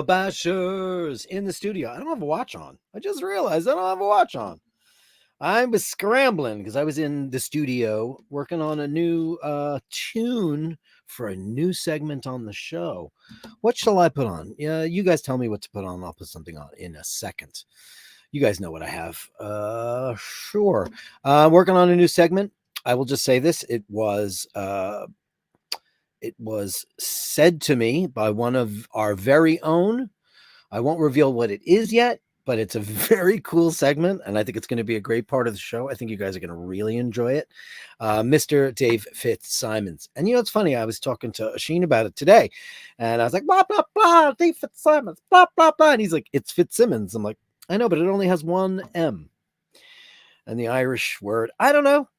Bashers in the studio. I don't have a watch on. I just realized I don't have a watch on. I was scrambling because I was in the studio working on a new tune for a new segment on the show. What shall I put on? Yeah, you guys tell me what to put on. I'll put something on in a second. You guys know what I have. Sure. Working on a new segment. I will just say this. It was said to me by one of our very own. I won't reveal what it is yet, but it's a very cool segment, and I think it's going to be a great part of the show. I think you guys are going to really enjoy it. Mr. Dave Fitzsimons. And you know, it's funny, I was talking to Sheen about it today, and I was like, blah, blah, blah, Dave Fitzsimons, blah, blah, blah. And he's like, it's Fitzsimmons. I'm like, I know, but it only has one M. And the Irish word, I don't know.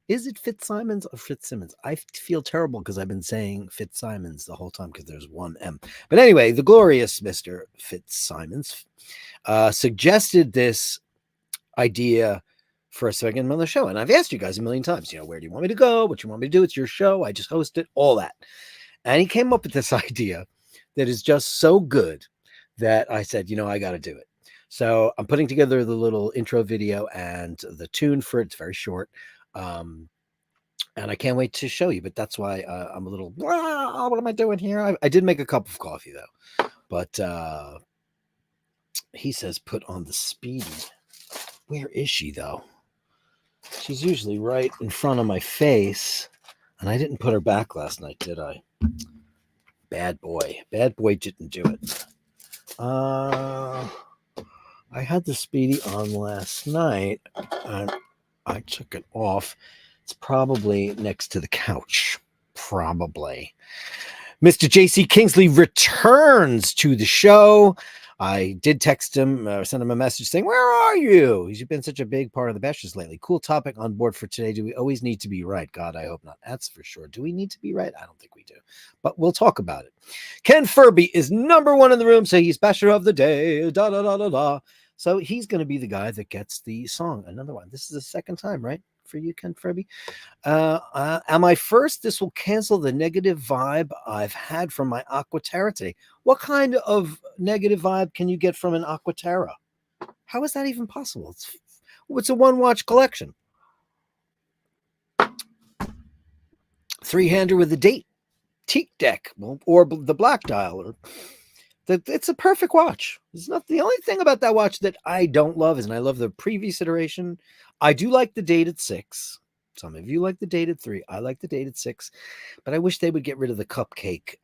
Is it Fitzsimons or Fitzsimmons? I feel terrible because I've been saying Fitzsimons the whole time because there's one M. But anyway, the glorious Mr. Fitzsimons suggested this idea for a segment on the show. And I've asked you guys a million times, you know, where do you want me to go? What you want me to do? It's your show. I just host it, all that. And he came up with this idea that is just so good that I said, you know, I got to do it. So I'm putting together the little intro video and the tune for it. It's very short. And I can't wait to show you, but that's why I'm a little, what am I doing here? I did make a cup of coffee though, but he says put on the Speedy. Where is she though? She's usually right in front of my face, and I didn't put her back last night, did I? Bad boy didn't do it. I had the Speedy on last night, and I took it off. It's probably next to the couch. Probably. Mr. JC Kingsley returns to the show. I did text him, send him a message saying, where are you? He's been such a big part of the Bashers lately. Cool topic on board for today. Do we always need to be right? God, I hope not. That's for sure. Do we need to be right? I don't think we do. But we'll talk about it. Ken Furby is number one in the room, so he's Basher of the day. Da, da, da, da, da. So he's going to be the guy that gets the song. Another one. This is the second time, right? For you, Ken Furby. Am I first? This will cancel the negative vibe I've had from my Aquaterra today. What kind of negative vibe can you get from an Aquaterra? How is that even possible? It's a one-watch collection. Three-hander with a date. Teak deck. Or the black dial. Or it's a perfect watch. It's not the only thing about that watch that I don't love is, and I love the previous iteration. I do like the dated 6. Some of you like the dated 3. I like the dated 6, but I wish they would get rid of the cupcake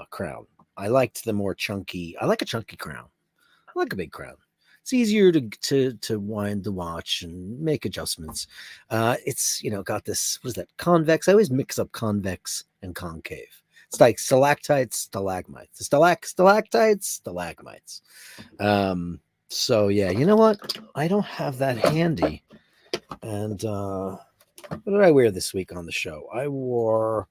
crown. I liked the more chunky. I like a chunky crown. I like a big crown. It's easier to wind the watch and make adjustments. It's, you know, got this, what is that? Convex. I always mix up convex and concave. It's like stalactites, stalagmites, stalactites, stalagmites. So yeah, you know what? I don't have that handy. And what did I wear this week on the show? I wore,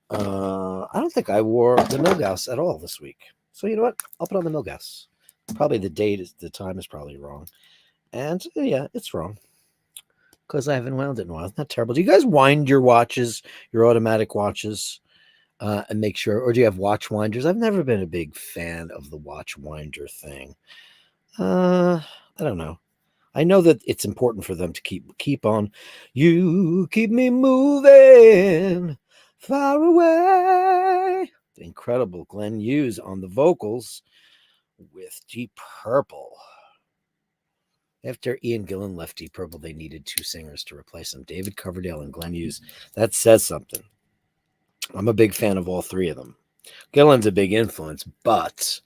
I don't think I wore the Milgauss at all this week. So you know what? I'll put on the Milgauss. Probably the time is probably wrong. And yeah, it's wrong. Because I haven't wound it in a while. It's not terrible. Do you guys wind your watches, your automatic watches? And make sure, or do you have watch winders? I've never been a big fan of the watch winder thing. I don't know. I know that it's important for them to keep on. You keep me moving far away. The incredible Glenn Hughes on the vocals with Deep Purple. After Ian Gillan left Deep Purple, they needed 2 singers to replace him, David Coverdale and Glenn Hughes. That says something. I'm a big fan of all 3 of them. Gillan's a big influence, but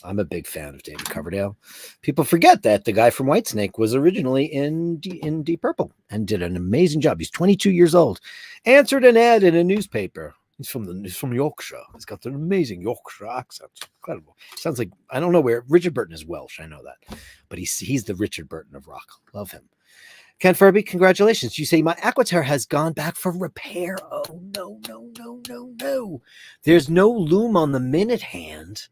I'm a big fan of David Coverdale. People forget that the guy from Whitesnake was originally in Deep Purple and did an amazing job. He's 22 years old. Answered an ad in a newspaper. He's from Yorkshire. He's got an amazing Yorkshire accent. Incredible. Sounds like, I don't know where. Richard Burton is Welsh. I know that. But he's the Richard Burton of rock. Love him. Ken Furby, congratulations. You say my Aquaterra has gone back for repair. Oh, no. There's no loom on the minute hand,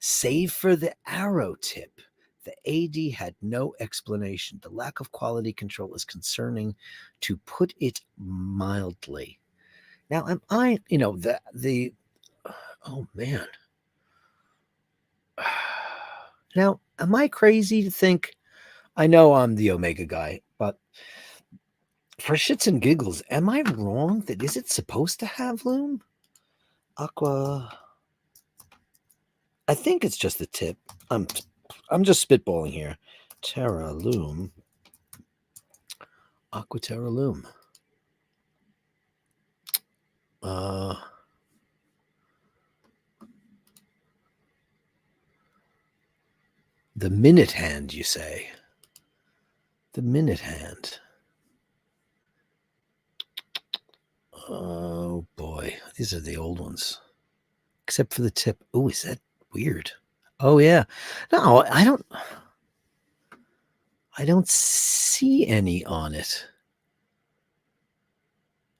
save for the arrow tip. The AD had no explanation. The lack of quality control is concerning, to put it mildly. Now, am I, oh man. Now, am I crazy to think, I know I'm the Omega guy, but for shits and giggles, am I wrong that is it supposed to have loom? Aqua. I think it's just the tip. I'm just spitballing here. Terra loom. Aquaterra loom. The minute hand, you say? The minute hand. Oh boy, these are the old ones. Except for the tip. Oh, is that weird? Oh yeah. No, I don't see any on it.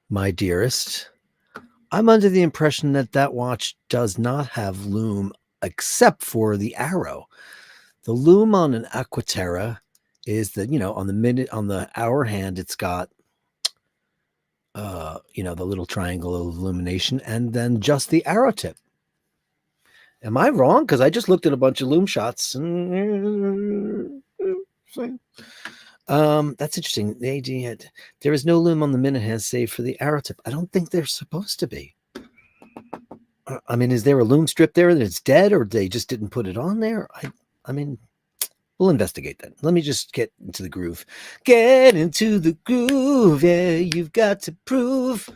My dearest, I'm under the impression that watch does not have loom except for the arrow. The loom on an Aquaterra is that, on the hour hand, it's got, the little triangle of illumination and then just the arrow tip. Am I wrong? Because I just looked at a bunch of loom shots. That's interesting. The AD had, there is no loom on the minute hand save for the arrow tip. I don't think they're supposed to be. I mean, is there a loom strip there that's dead, or they just didn't put it on there? I mean, we'll investigate that. Let me just get into the groove. Get into the groove, yeah. You've got to prove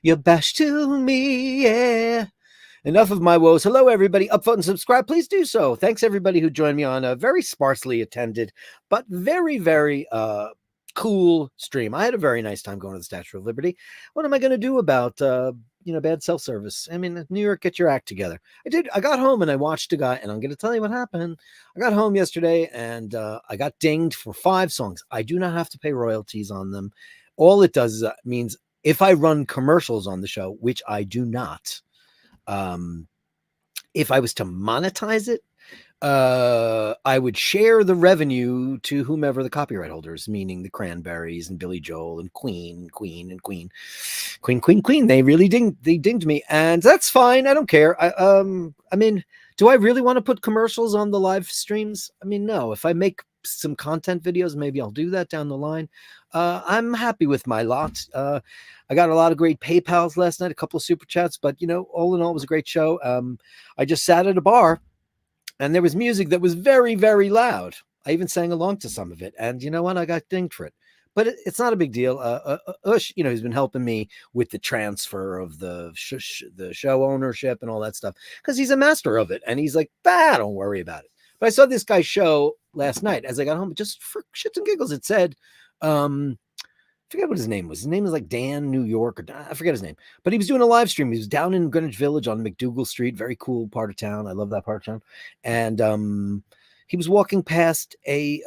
your bash to me, yeah. Enough of my woes. Hello, everybody. Upvote and subscribe. Please do so. Thanks, everybody who joined me on a very sparsely attended, but very, very cool stream. I had a very nice time going to the Statue of Liberty. What am I going to do about, bad self-service? I mean, New York, get your act together. I got home and I watched a guy, and I'm going to tell you what happened. I got home yesterday and I got dinged for 5 songs. I do not have to pay royalties on them. All it does is means if I run commercials on the show, which I do not, if I was to monetize it, I would share the revenue to whomever the copyright holders, meaning the Cranberries and Billy Joel and Queen. They really dinged me, and that's fine. I don't care. I mean, do I really want to put commercials on the live streams? I mean, no. If I make some content videos, maybe I'll do that down the line. I'm happy with my lot. I got a lot of great PayPals last night, a couple of super chats, but all in all, it was a great show. I just sat at a bar and there was music that was very, very loud. I even sang along to some of it. And you know what? I got dinged for it. But it's not a big deal. Ush, he's been helping me with the transfer of the show ownership and all that stuff because he's a master of it. And he's like, don't worry about it. But I saw this guy's show last night as I got home, just for shits and giggles. It said, I forget what his name was. His name was like Dan New York, or I forget his name. But he was doing a live stream. He was down in Greenwich Village on McDougal Street. Very cool part of town. I love that part of town. And he was walking past a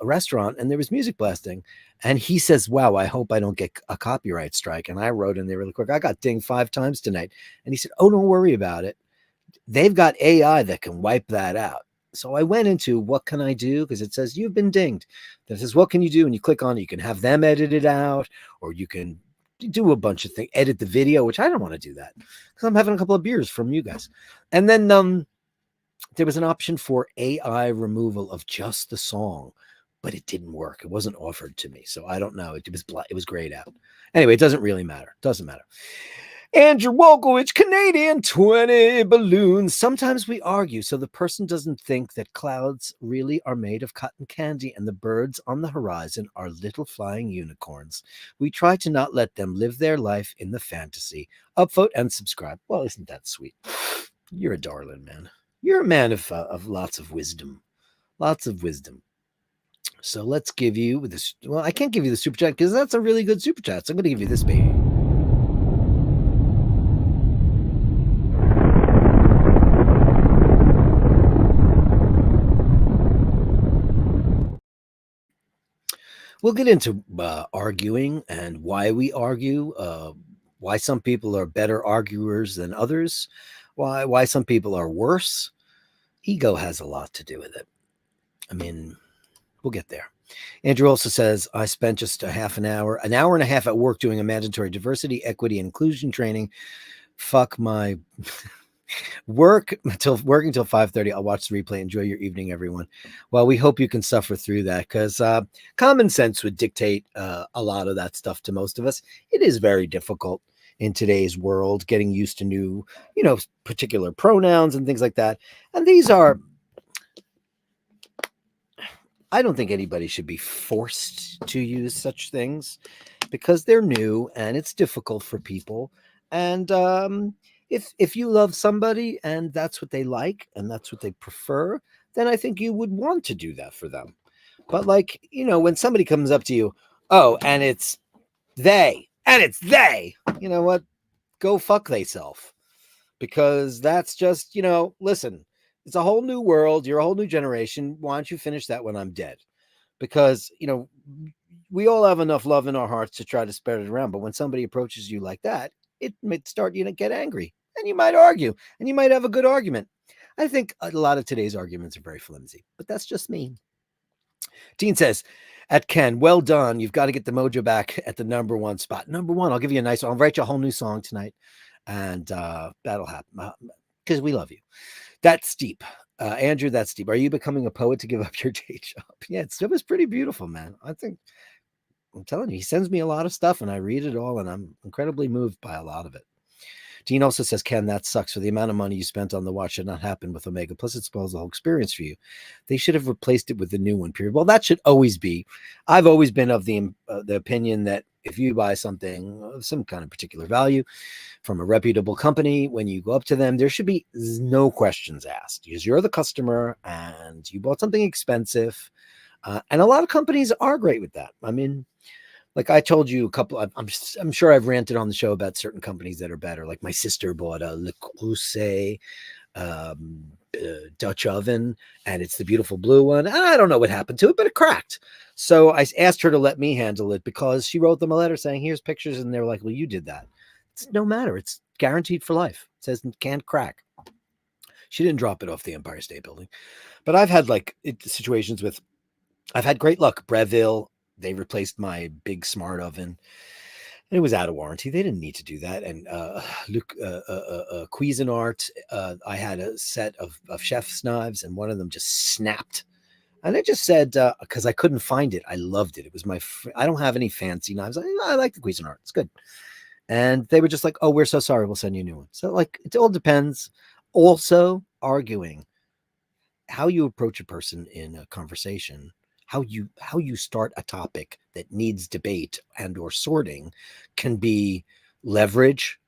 restaurant, and there was music blasting. And he says, wow, I hope I don't get a copyright strike. And I wrote in there really quick, I got dinged 5 times tonight. And he said, oh, don't worry about it. They've got AI that can wipe that out. So I went into what can I do? Because it says you've been dinged. It says, what can you do? And you click on it. You can have them edit it out, or you can do a bunch of things, edit the video, which I don't want to do that because I'm having a couple of beers from you guys. And then there was an option for AI removal of just the song, but it didn't work. It wasn't offered to me. So I don't know. It was grayed out. Anyway, it doesn't really matter. Doesn't matter. Andrew Wolkowicz, Canadian, 20 balloons. Sometimes we argue so the person doesn't think that clouds really are made of cotton candy and the birds on the horizon are little flying unicorns. We try to not let them live their life in the fantasy. Upvote and subscribe. Well, isn't that sweet? You're a darling, man. You're a man of lots of wisdom. Lots of wisdom. So let's give you this. Well, I can't give you the super chat because that's a really good super chat. So I'm going to give you this baby. We'll get into arguing and why we argue, why some people are better arguers than others, why some people are worse. Ego has a lot to do with it. I mean, we'll get there. Andrew also says, I spent just an hour and a half at work doing a mandatory diversity, equity, and inclusion training. Fuck my working until 5:30. I'll watch the replay. Enjoy your evening, everyone. Well, we hope you can suffer through that because common sense would dictate a lot of that stuff to most of us. It is very difficult in today's world, getting used to new, particular pronouns and things like that. And these are, I don't think anybody should be forced to use such things because they're new and it's difficult for people. And if you love somebody and that's what they like and that's what they prefer, then I think you would want to do that for them. But when somebody comes up to you, oh, and it's they, you know what? Go fuck theyself. Because that's just, listen, it's a whole new world. You're a whole new generation. Why don't you finish that when I'm dead? Because, we all have enough love in our hearts to try to spread it around. But when somebody approaches you like that, it might start you to get angry and you might argue and you might have a good argument. I think a lot of today's arguments are very flimsy, but that's just me. Dean says, at Ken, well done. You've got to get the mojo back at the number one spot. Number one, I'll give you a nice one. I'll write you a whole new song tonight. And that'll happen because we love you. That's deep. Andrew, that's deep. Are you becoming a poet to give up your day job? Yeah, it was pretty beautiful, man. I'm telling you, he sends me a lot of stuff and I read it all and I'm incredibly moved by a lot of it. Dean also says, Ken, that sucks. For the amount of money you spent on the watch should not happen with Omega. Plus, it spoils the whole experience for you. They should have replaced it with the new one, period. Well, that should always be. I've always been of the opinion that if you buy something of some kind of particular value from a reputable company, when you go up to them, there should be no questions asked because you're the customer and you bought something expensive. And a lot of companies are great with that. I mean, like I told you I'm sure I've ranted on the show about certain companies that are better. Like my sister bought a Le Creuset Dutch oven and it's the beautiful blue one. And I don't know what happened to it, but it cracked. So I asked her to let me handle it because she wrote them a letter saying, here's pictures. And they were like, well, you did that. It's no matter. It's guaranteed for life. It says it can't crack. She didn't drop it off the Empire State Building. But I've had situations with, I've had great luck. Breville, they replaced my big smart oven. And it was out of warranty. They didn't need to do that. And Cuisinart, I had a set of chef's knives, and one of them just snapped. And I just said, because I couldn't find it, I loved it. It was I don't have any fancy knives. I like the Cuisinart. It's good. And they were just like, oh, we're so sorry. We'll send you a new one. So it all depends. Also, arguing how you approach a person in a conversation, how you start a topic that needs debate and or sorting can be leverage,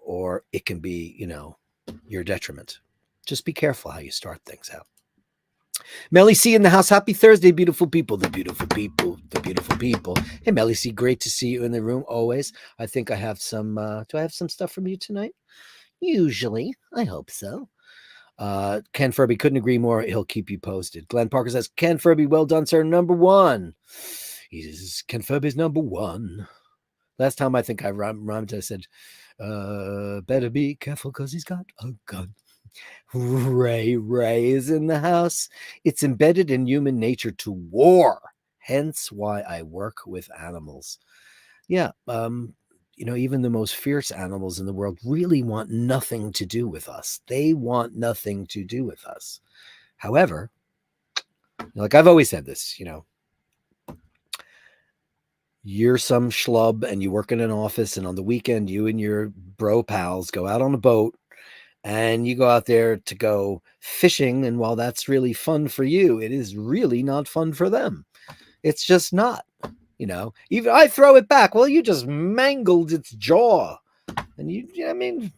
or it can be, your detriment. Just be careful how you start things out. Melly C in the house. Happy Thursday, beautiful people. The beautiful people. The beautiful people. Hey, Melly C, great to see you in the room always. I think I have some, do I have some stuff from you tonight? Usually. I hope so. Ken Furby, couldn't agree more. He'll keep you posted. Glenn Parker says, Ken Furby, well done, sir. Number one. Ken Furby's number one. Last time I think I rhymed, I said, better be careful because he's got a gun. Ray is in the house. It's embedded in human nature to war. Hence why I work with animals. Yeah. Even the most fierce animals in the world really want nothing to do with us. They want nothing to do with us. However, like I've always said this, you're some schlub and you work in an office, and on the weekend, you and your bro pals go out on a boat and you go out there to go fishing. And while that's really fun for you, it is really not fun for them. It's just not. Even I throw it back. Well, you just mangled its jaw. And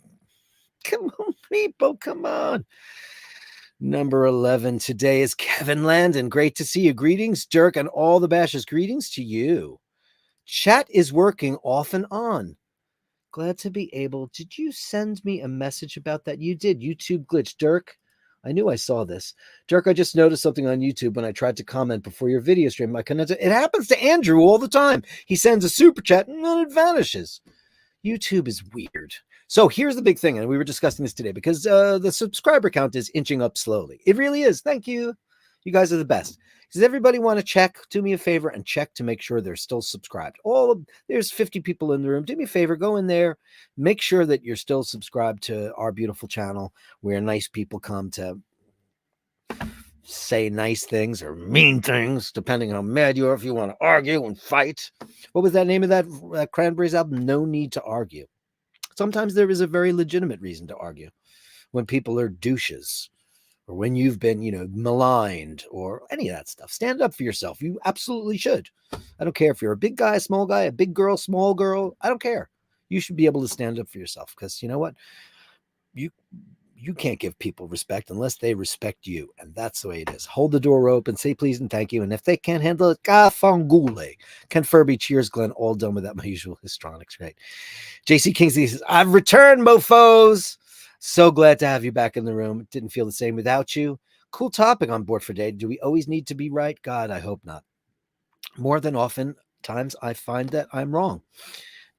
come on, people, come on. Number 11 today is Kevin Landon. Great to see you. Greetings, Dirk, and all the Bashers. Greetings to you. Chat is working off and on. Glad to be able. Did you send me a message about that? You did. YouTube glitch. Dirk, I knew I saw this. Dirk, I just noticed something on YouTube when I tried to comment before your video stream. It happens to Andrew all the time. He sends a super chat and then it vanishes. YouTube is weird. So here's the big thing, and we were discussing this today because the subscriber count is inching up slowly. It really is. Thank you. You guys are the best. Does everybody want to check? Do me a favor and check to make sure they're still subscribed. There's 50 people in the room. Do me a favor, go in there, make sure that you're still subscribed to our beautiful channel where nice people come to say nice things or mean things, depending on how mad you are, if you want to argue and fight. What was that name of that Cranberries album? No Need to Argue. Sometimes there is a very legitimate reason to argue when people are douches or when you've been, maligned or any of that stuff. Stand up for yourself. You absolutely should. I don't care if you're a big guy, a small guy, a big girl, small girl. I don't care. You should be able to stand up for yourself because you know what? You can't give people respect unless they respect you. And that's the way it is. Hold the door open, say please and thank you. And if they can't handle it, fangule. Ken Furby, cheers, Glenn. All done without my usual histrionics, right? JC Kingsley says, I've returned, mofos. So glad to have you back in the room. Didn't feel the same without you. Cool topic on board for today. Do we always need to be right? God, I hope not. More than often times I find that I'm wrong.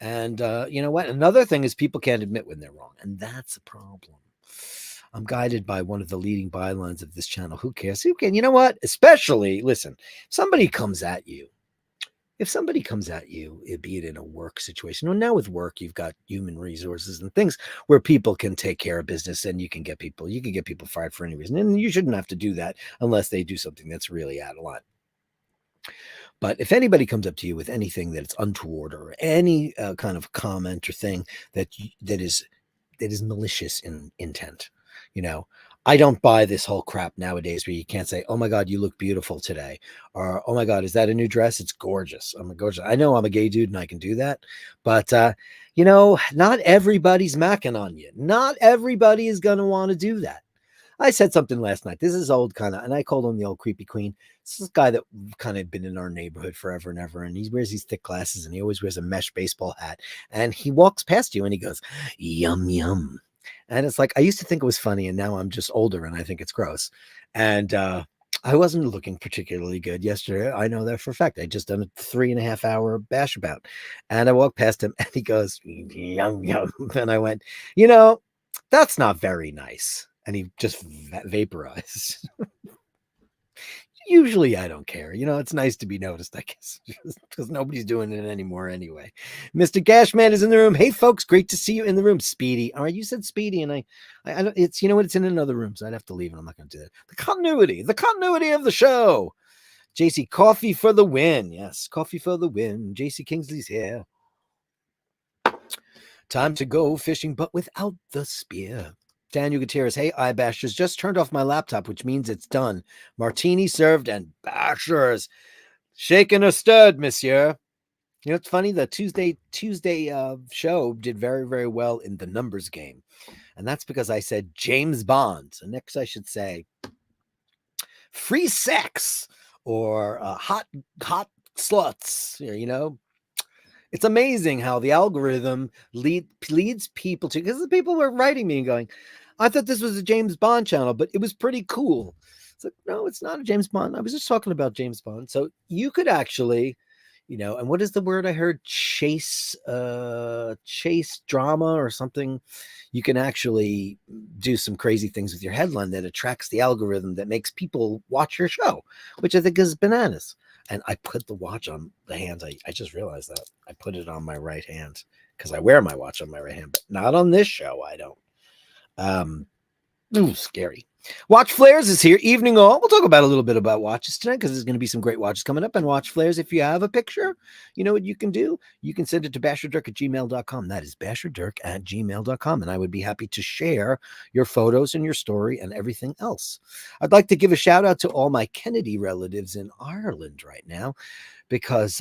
And you know what? Another thing is people can't admit when they're wrong. And that's a problem. I'm guided by one of the leading bylines of this channel. Who cares? Who can? You know what? Especially, listen, somebody comes at you. If somebody comes at you, be it in a work situation, well, now with work, you've got human resources and things where people can take care of business and you can get people fired for any reason. And you shouldn't have to do that unless they do something that's really out of line. But if anybody comes up to you with anything that it's untoward or any kind of comment or thing that is malicious in intent, I don't buy this whole crap nowadays where you can't say, oh my God, you look beautiful today. Or, oh my God, is that a new dress? It's gorgeous. I'm gorgeous. I know I'm a gay dude and I can do that. But, not everybody's macking on you. Not everybody is going to want to do that. I said something last night. This is old kind of, and I called him the old creepy queen. This guy that kind of been in our neighborhood forever and ever. And he wears these thick glasses and he always wears a mesh baseball hat. And he walks past you and he goes, yum, yum. And it's like, I used to think it was funny and now I'm just older and I think it's gross. And I wasn't looking particularly good yesterday. I know that for a fact. I just done a 3.5 hour bash about. And I walked past him and he goes, yum, yum. And I went, that's not very nice. And he just vaporized. Usually I don't care. It's nice to be noticed, I guess, because nobody's doing it anymore anyway. Mr. Gashman is in the room. Hey, folks, great to see you in the room. Speedy. All right, you said Speedy, and I it's, it's in another room, so I'd have to leave, and I'm not going to do that. The continuity of the show. JC, coffee for the win. Yes, coffee for the win. JC Kingsley's here. Time to go fishing, but without the spear. Daniel Gutierrez, hey, iBashers, just turned off my laptop, which means it's done. Martini served and bashers. Shaken or stirred, monsieur. It's funny, the Tuesday show did very, very well in the numbers game. And that's because I said James Bond. So next I should say free sex or hot sluts, It's amazing how the algorithm leads people to, because the people were writing me and going, I thought this was a James Bond channel, but it was pretty cool. It's like, no, it's not a James Bond. I was just talking about James Bond. So you could actually, and what is the word I heard? Chase drama or something. You can actually do some crazy things with your headline that attracts the algorithm that makes people watch your show, which I think is bananas. And I put the watch on the hands. I just realized that I put it on my right hand because I wear my watch on my right hand, but not on this show. I don't. Scary. Watch Flares is here. Evening all. We'll talk about a little bit about watches tonight because there's going to be some great watches coming up. And Watch Flares, if you have a picture, you know what you can do? You can send it to basherdirk@gmail.com. That is basherdirk@gmail.com. And I would be happy to share your photos and your story and everything else. I'd like to give a shout out to all my Kennedy relatives in Ireland right now because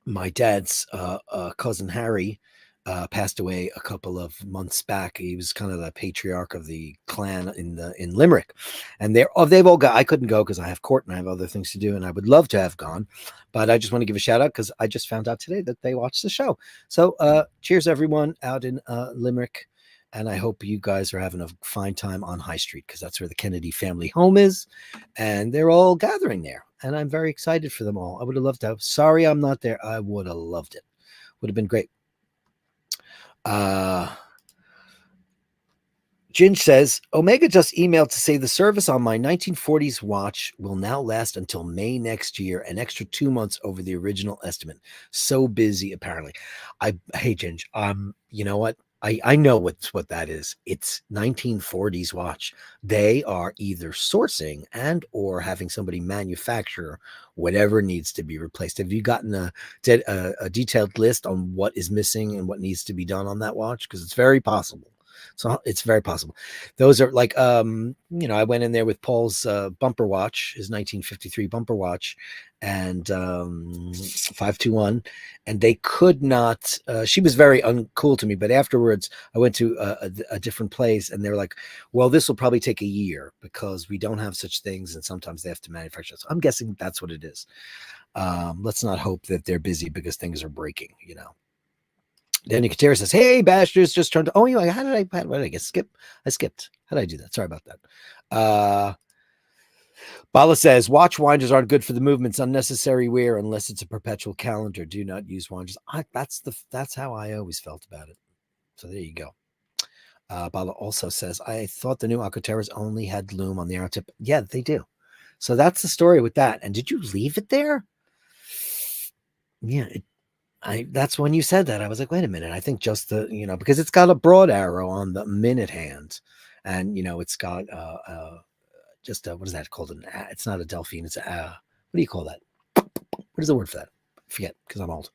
my dad's cousin Harry passed away a couple of months back. He was kind of the patriarch of the clan in Limerick, and they've all got. I couldn't go because I have court and I have other things to do, and I would love to have gone, but I just want to give a shout out because I just found out today that they watched the show. So cheers everyone out in Limerick, and I hope you guys are having a fine time on High Street because that's where the Kennedy family home is, and they're all gathering there, and I'm very excited for them all. I would have loved to have. Sorry, I'm not there. I would have loved it. Would have been great. Ginge says, Omega just emailed to say the service on my 1940s watch will now last until May next year, an extra 2 months over the original estimate. So busy, apparently. Hey, Ginge, you know what? I know what that is. It's 1940s watch. They are either sourcing and or having somebody manufacture whatever needs to be replaced. Have you gotten a detailed list on what is missing and what needs to be done on that watch? Because it's very possible. So it's very possible. Those are like, I went in there with Paul's bumper watch, his 1953 bumper watch, and 521, and they could not. She was very uncool to me, but afterwards I went to a different place, and they were like, "Well, this will probably take a year because we don't have such things, and sometimes they have to manufacture." So I'm guessing that's what it is. Let's not hope that they're busy because things are breaking, Danny Katera says, "Hey, Bashers, just turned." Oh, how did I get skip? I skipped. How did I do that? Sorry about that. Bala says, "Watch winders aren't good for the movements. Unnecessary wear unless it's a perpetual calendar. Do not use winders." That's how I always felt about it. So there you go. Bala also says, "I thought the new Aquaterras only had loom on the arrow tip." Yeah, they do. So that's the story with that. And did you leave it there? Yeah, that's when you said that. I was like, wait a minute. I think just because it's got a broad arrow on the minute hand, and it's got just what is that called? It's not a delphine. It's what do you call that? What is the word for that? I forget because I'm old.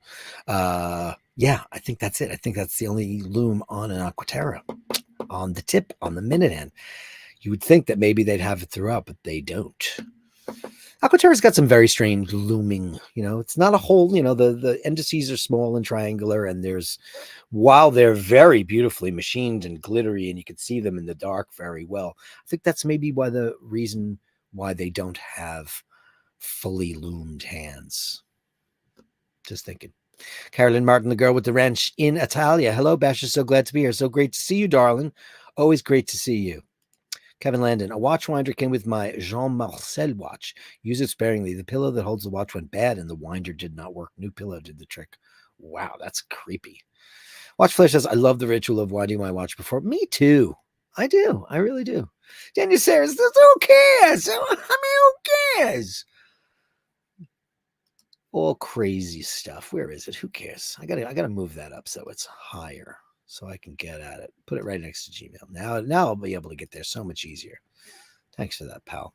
Yeah, I think that's it. I think that's the only loom on an Aquaterra on the tip on the minute hand. You would think that maybe they'd have it throughout, but they don't. Aquaterra's got some very strange looming, it's not a whole, the indices are small and triangular, and while they're very beautifully machined and glittery, and you can see them in the dark very well, I think that's maybe the reason why they don't have fully loomed hands. Just thinking. Carolyn Martin, the girl with the ranch in Italia. Hello, Bash, so glad to be here. So great to see you, darling. Always great to see you. Kevin Landon, a watch winder came with my Jean Marcel watch. Use it sparingly. The pillow that holds the watch went bad and the winder did not work. New pillow did the trick. Wow, that's creepy. Watch Flash says, I love the ritual of winding my watch before. Me too. I do. I really do. Daniel says, who cares? I mean, who cares? All crazy stuff. Where is it? Who cares? I gotta move that up so it's higher, so I can get at it. Put it right next to Gmail. Now I'll be able to get there so much easier. Thanks for that, pal.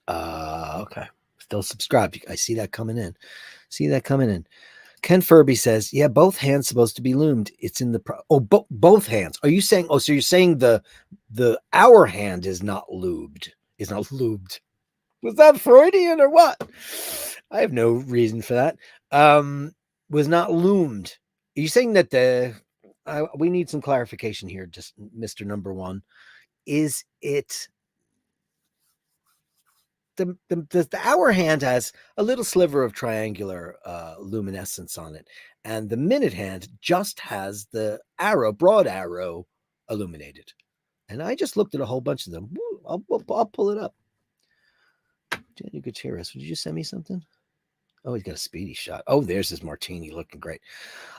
Okay. Still subscribed. I see that coming in. Ken Furby says, yeah, both hands supposed to be loomed. It's in the both hands. Are you saying, so you're saying the hour hand is not lubed. Was that Freudian or what? I have no reason for that. Was not loomed. Are you saying that we need some clarification here, just Mr. Number One. Is it the hour hand has a little sliver of triangular luminescence on it, and the minute hand just has the broad arrow illuminated. And I just looked at a whole bunch of them. I'll pull it up. Daniel Gutierrez, did you send me something? Oh, he's got a speedy shot. Oh, there's his martini looking great.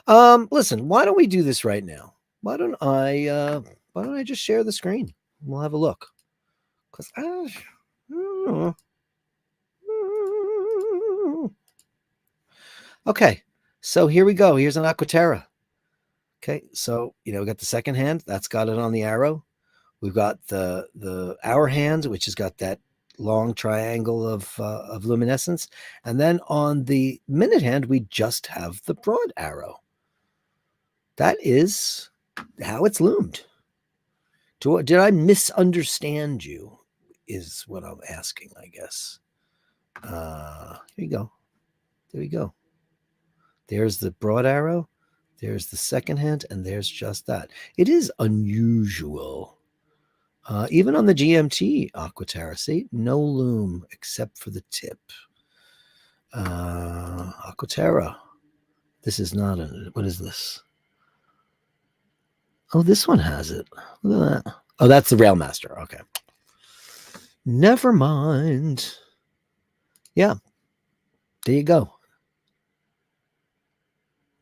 Listen, why don't we do this right now? Why don't I just share the screen? We'll have a look. Because okay, so here we go. Here's an Aquaterra. Okay, so we got the second hand. That's got it on the arrow. We've got the hour hand, which has got that long triangle of luminescence, and then on the minute hand, we just have the broad arrow. That is how it's loomed. Did I misunderstand you? Is what I'm asking, I guess. Here you go. There we go. There's the broad arrow. There's the second hand, and there's just that. It is unusual. Even on the GMT Aquaterra, see, no loom except for the tip. Aquaterra. This is not a, what is this? Oh, this one has it. Look at that. Oh, that's the Railmaster. Okay. Never mind. Yeah. There you go.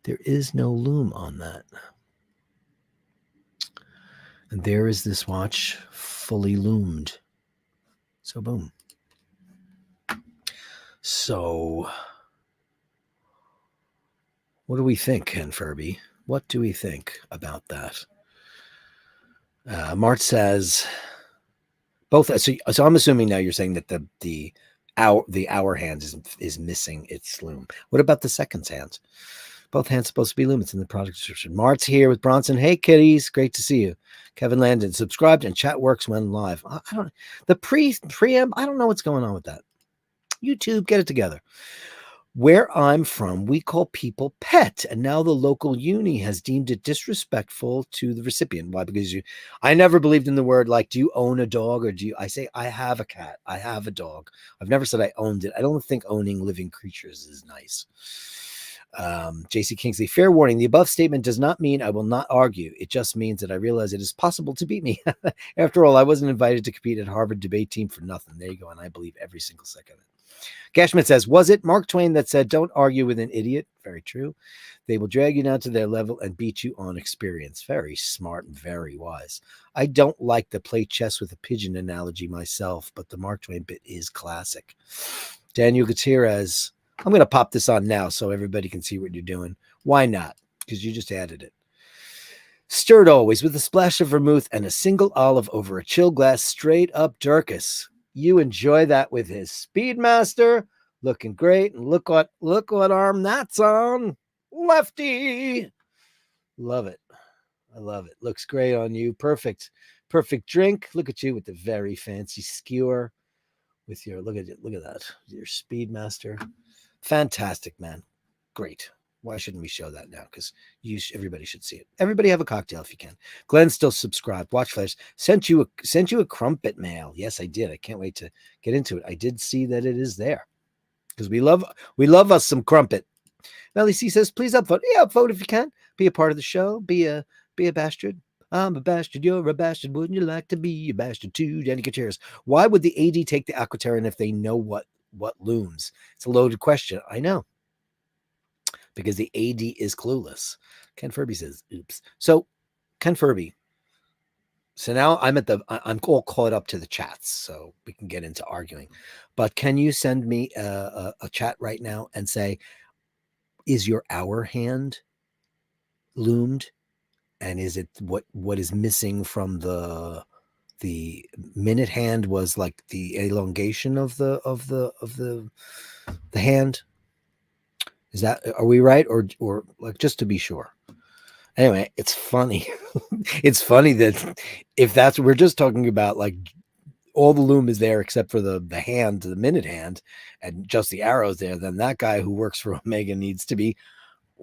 There is no loom on that. And there is this watch fully loomed. So boom. So what do we think, Ken Furby? What do we think about that? Mart says both. So I'm assuming now you're saying that the hour hand is missing its loom. What about the seconds hand? Both hands supposed to be loom. It's in the product description. Mart's here with Bronson. Hey, kiddies. Great to see you. Kevin Landon, subscribed and chat works when live. I don't, the preamp, I don't know what's going on with that. YouTube, get it together. Where I'm from, we call people pet, and now the local uni has deemed it disrespectful to the recipient. Why? Because I never believed in the word, like, do you own a dog, or I say, I have a cat, I have a dog. I've never said I owned it. I don't think owning living creatures is nice. JC Kingsley, fair warning, the above statement does not mean I will not argue. It just means that I realize it is possible to beat me. After all, I wasn't invited to compete at Harvard debate team for nothing. There you go, and I believe every single second of it. Gashman says, was it Mark Twain that said, don't argue with an idiot? Very true. They will drag you down to their level and beat you on experience. Very smart and very wise. I don't like the play chess with a pigeon analogy myself, but the Mark Twain bit is classic. Daniel Gutierrez, I'm going to pop this on now so everybody can see what you're doing. Why not? Because you just added it. Stirred always with a splash of vermouth and a single olive over a chill glass, straight up Dirkus. You enjoy that with his Speedmaster, looking great, and look what arm that's on, lefty. Love it. I love it. Looks great on you. Perfect drink. Look at you with the very fancy skewer. With your look at that. Your Speedmaster, fantastic, man. Great. Why shouldn't we show that now? Because everybody should see it. Everybody have a cocktail if you can. Glenn's still subscribed. Watch Flash sent you a crumpet mail. Yes, I did. I can't wait to get into it. I did see that it is there because we love us some crumpet. Melly C says, please upvote. Yeah, upvote if you can. Be a part of the show. Be a bastard. I'm a bastard. You're a bastard. Wouldn't you like to be a bastard too? Danny Gutierrez. Why would the AD take the Aquaterran if they know what looms? It's a loaded question. I know. Because the AD is clueless. Ken Furby says, oops. So, Ken Furby. So now I'm all caught up to the chats, so we can get into arguing. But can you send me a chat right now and say, is your hour hand loomed? And is it what is missing from the minute hand was like the elongation of the hand? Is that, are we right? Or like, just to be sure. Anyway, it's funny. It's funny that if that's what we're just talking about, like all the loom is there except for the hand, the minute hand, and just the arrows there, then that guy who works for Omega needs to be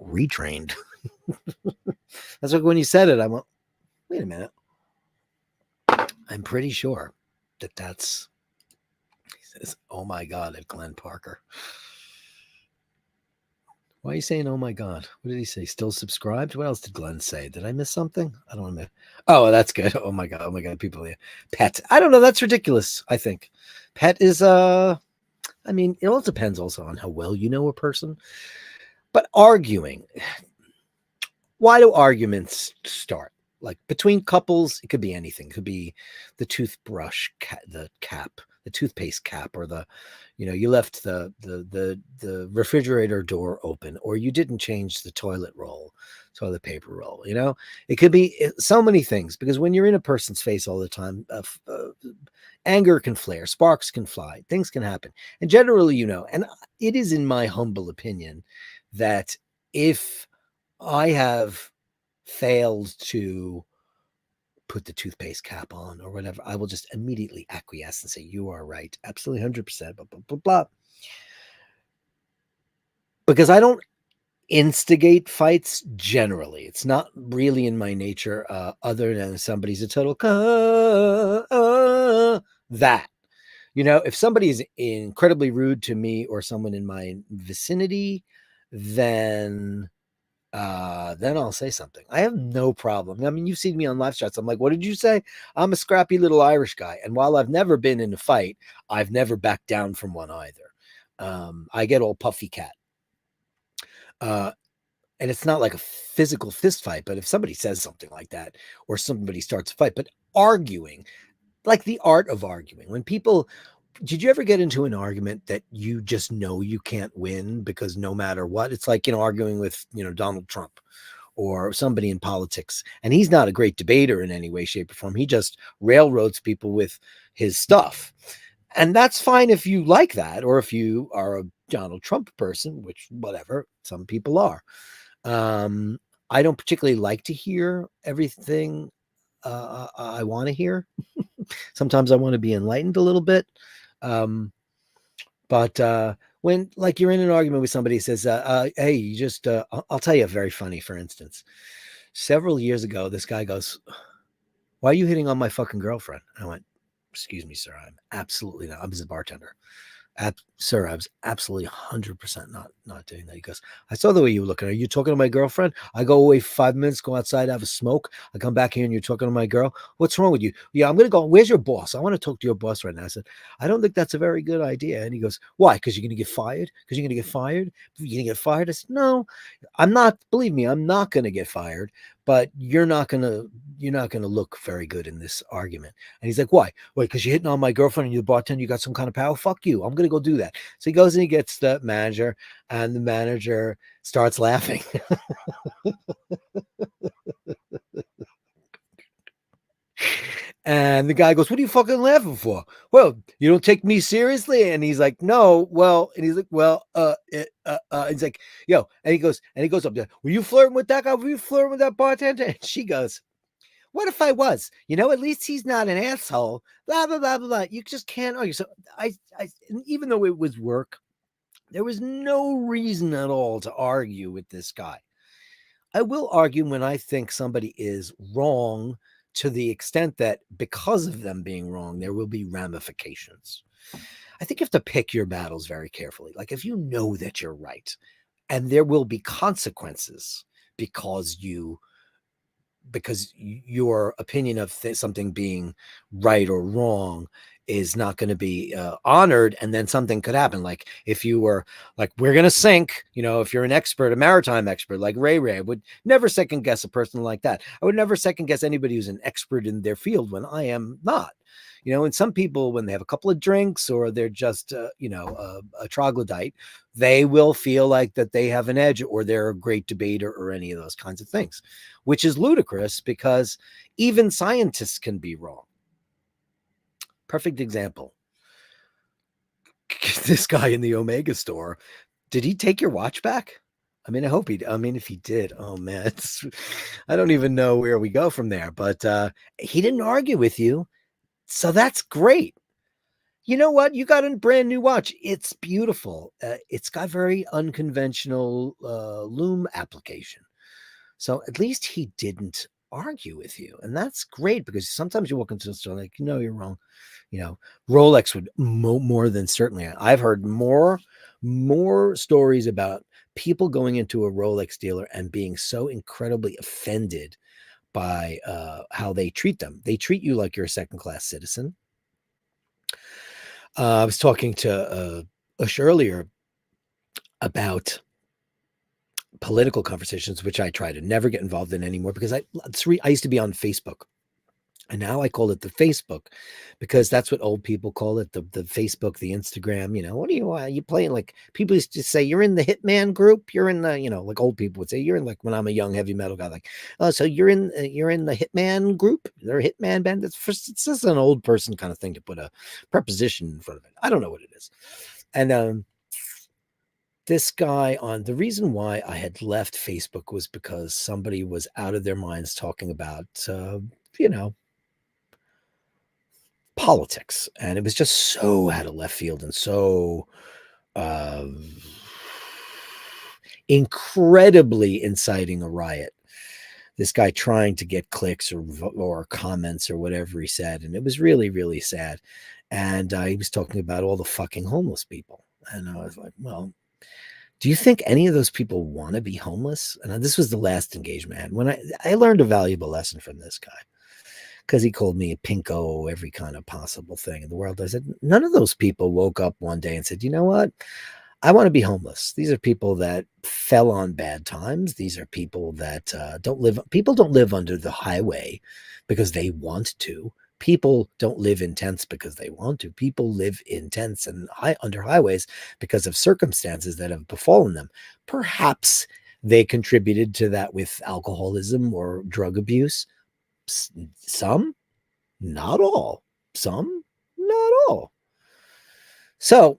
retrained. That's like when you said it, I went, wait a minute. I'm pretty sure that's, he says, oh my God, at Glenn Parker. Why are you saying, oh my God? What did he say? Still subscribed? What else did Glenn say? Did I miss something? I don't know. Oh, that's good. Oh my God. People here. Pet. I don't know. That's ridiculous, I think. Pet is, I mean, it all depends also on how well you know a person. But arguing, why do arguments start? Like between couples, it could be anything. It could be the toothbrush, the cap, the toothpaste cap, or you left the refrigerator door open, or you didn't change the toilet paper roll. It could be so many things, because when you're in a person's face all the time, anger can flare, sparks can fly, things can happen. And generally, and it is in my humble opinion that if I have failed to put the toothpaste cap on or whatever, I will just immediately acquiesce and say, you are right. Absolutely 100%, blah, blah, blah, blah. Because I don't, instigate fights generally. It's not really in my nature, other than somebody's a total that. You know, if somebody is incredibly rude to me or someone in my vicinity, then then I'll say something. I have no problem. I mean, you've seen me on live shots. I'm like, what did you say? I'm a scrappy little Irish guy. And while I've never been in a fight, I've never backed down from one either. I get all puffy cat. Uh, and it's not like a physical fist fight, but if somebody says something like that, or somebody starts a fight, but arguing, like the art of arguing, when people, did you ever get into an argument that you just know you can't win because no matter what, it's like, arguing with, Donald Trump or somebody in politics, and he's not a great debater in any way, shape, or form. He just railroads people with his stuff. And that's fine if you like that, or if you are a Donald Trump person, which whatever, some people are. I don't particularly like to hear everything I want to hear. Sometimes I want to be enlightened a little bit. But when, like, you're in an argument with somebody who says, hey, you just, I'll tell you a very funny, for instance. Several years ago, this guy goes, why are you hitting on my fucking girlfriend? And I went, excuse me, sir, I'm absolutely not. I'm just a bartender. Sir, I was absolutely 100% not doing that. He goes, I saw the way you were looking. Are you talking to my girlfriend? I go away 5 minutes, go outside, have a smoke. I come back here and you're talking to my girl. What's wrong with you? Yeah, I'm going to go. Where's your boss? I want to talk to your boss right now. I said, I don't think that's a very good idea. And he goes, why? Because you're going to get fired? Because you're going to get fired? You're going to get fired? I said, no, I'm not. Believe me, I'm not going to get fired. But you're not gonna look very good in this argument. And he's like, why? Wait, because you're hitting on my girlfriend and you're the bartender, you got some kind of power? Fuck you. I'm gonna go do that. So he goes and he gets the manager, and the manager starts laughing. And the guy goes, what are you fucking laughing for? Well, you don't take me seriously? And he's like, no, well, and he's like, well, he's like, yo, and he goes up there, were you flirting with that guy? Were you flirting with that bartender? And she goes, what if I was? At least he's not an asshole. Blah, blah, blah, blah, blah. You just can't argue. So even though it was work, there was no reason at all to argue with this guy. I will argue when I think somebody is wrong, to the extent that because of them being wrong, there will be ramifications. I think you have to pick your battles very carefully. Like, if you know that you're right and there will be consequences because your opinion of something being right or wrong is not going to be honored, and then something could happen. Like, if you were like, we're going to sink, if you're an expert, a maritime expert like Ray, I would never second guess a person like that. I would never second guess anybody who's an expert in their field when I am not. And some people, when they have a couple of drinks or they're just, a troglodyte, they will feel like that they have an edge, or they're a great debater, or any of those kinds of things, which is ludicrous because even scientists can be wrong. Perfect example. This guy in the Omega store, did he take your watch back? I mean, if he did, oh man, I don't even know where we go from there, but he didn't argue with you. So that's great. You know what? You got a brand new watch. It's beautiful. It's got very unconventional loom application. So at least he didn't argue with you. And that's great, because sometimes you walk into a store like, no, you're wrong. Rolex would more than certainly. I've heard more stories about people going into a Rolex dealer and being so incredibly offended by how they treat them. They treat you like you're a second-class citizen. I was talking to Ush earlier about political conversations, which I try to never get involved in anymore, because I used to be on Facebook, and now I call it the Facebook, because that's what old people call it, the Facebook, the Instagram. What are you playing? Like, people used to say, you're in the Hitman group, you're in the, like old people would say, you're in, like, when I'm a young heavy metal guy, like, oh, so you're in the Hitman group, they're a Hitman band. It's just an old person kind of thing to put a preposition in front of it. I don't know what it is. And this guy, on the reason why I had left Facebook was because somebody was out of their minds talking about, politics, and it was just so out of left field and so incredibly inciting a riot. This guy trying to get clicks or comments or whatever he said. And it was really, really sad. And he was talking about all the fucking homeless people. And I was like, well, do you think any of those people want to be homeless? And this was the last engagement I had. When I learned a valuable lesson from this guy, because he called me a pinko, every kind of possible thing in the world. I said, none of those people woke up one day and said, you know what? I want to be homeless. These are people that fell on bad times. These are people that people don't live under the highway because they want to. People don't live in tents because they want to. People live in tents and under highways because of circumstances that have befallen them. Perhaps they contributed to that with alcoholism or drug abuse. Some, not all. Some, not all. So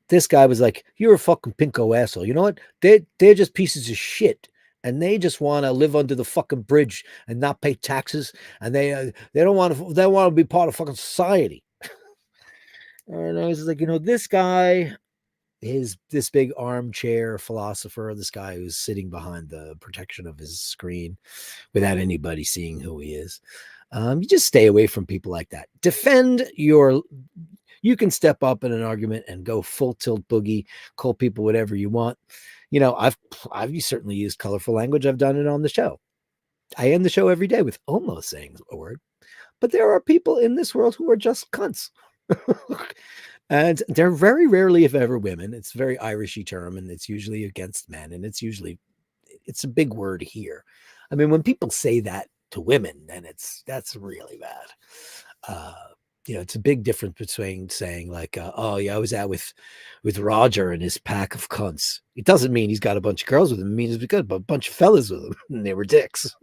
this guy was like, you're a fucking pinko asshole. You know what? They're just pieces of shit. And they just want to live under the fucking bridge and not pay taxes. And they don't want to be part of fucking society. And I was like, this guy is this big armchair philosopher, this guy who's sitting behind the protection of his screen without anybody seeing who he is. You just stay away from people like that. You can step up in an argument and go full tilt boogie, call people whatever you want. I've certainly used colorful language. I've done it on the show. I end the show every day with almost saying a word, but there are people in this world who are just cunts. And they're very rarely, if ever, women. It's a very Irishy term, and it's usually against men, and it's a big word here. I mean, when people say that to women, then that's really bad. It's a big difference between saying like, oh yeah, I was out with Roger and his pack of cunts. It doesn't mean he's got a bunch of girls with him. It means he's got a bunch of fellas with him, and they were dicks.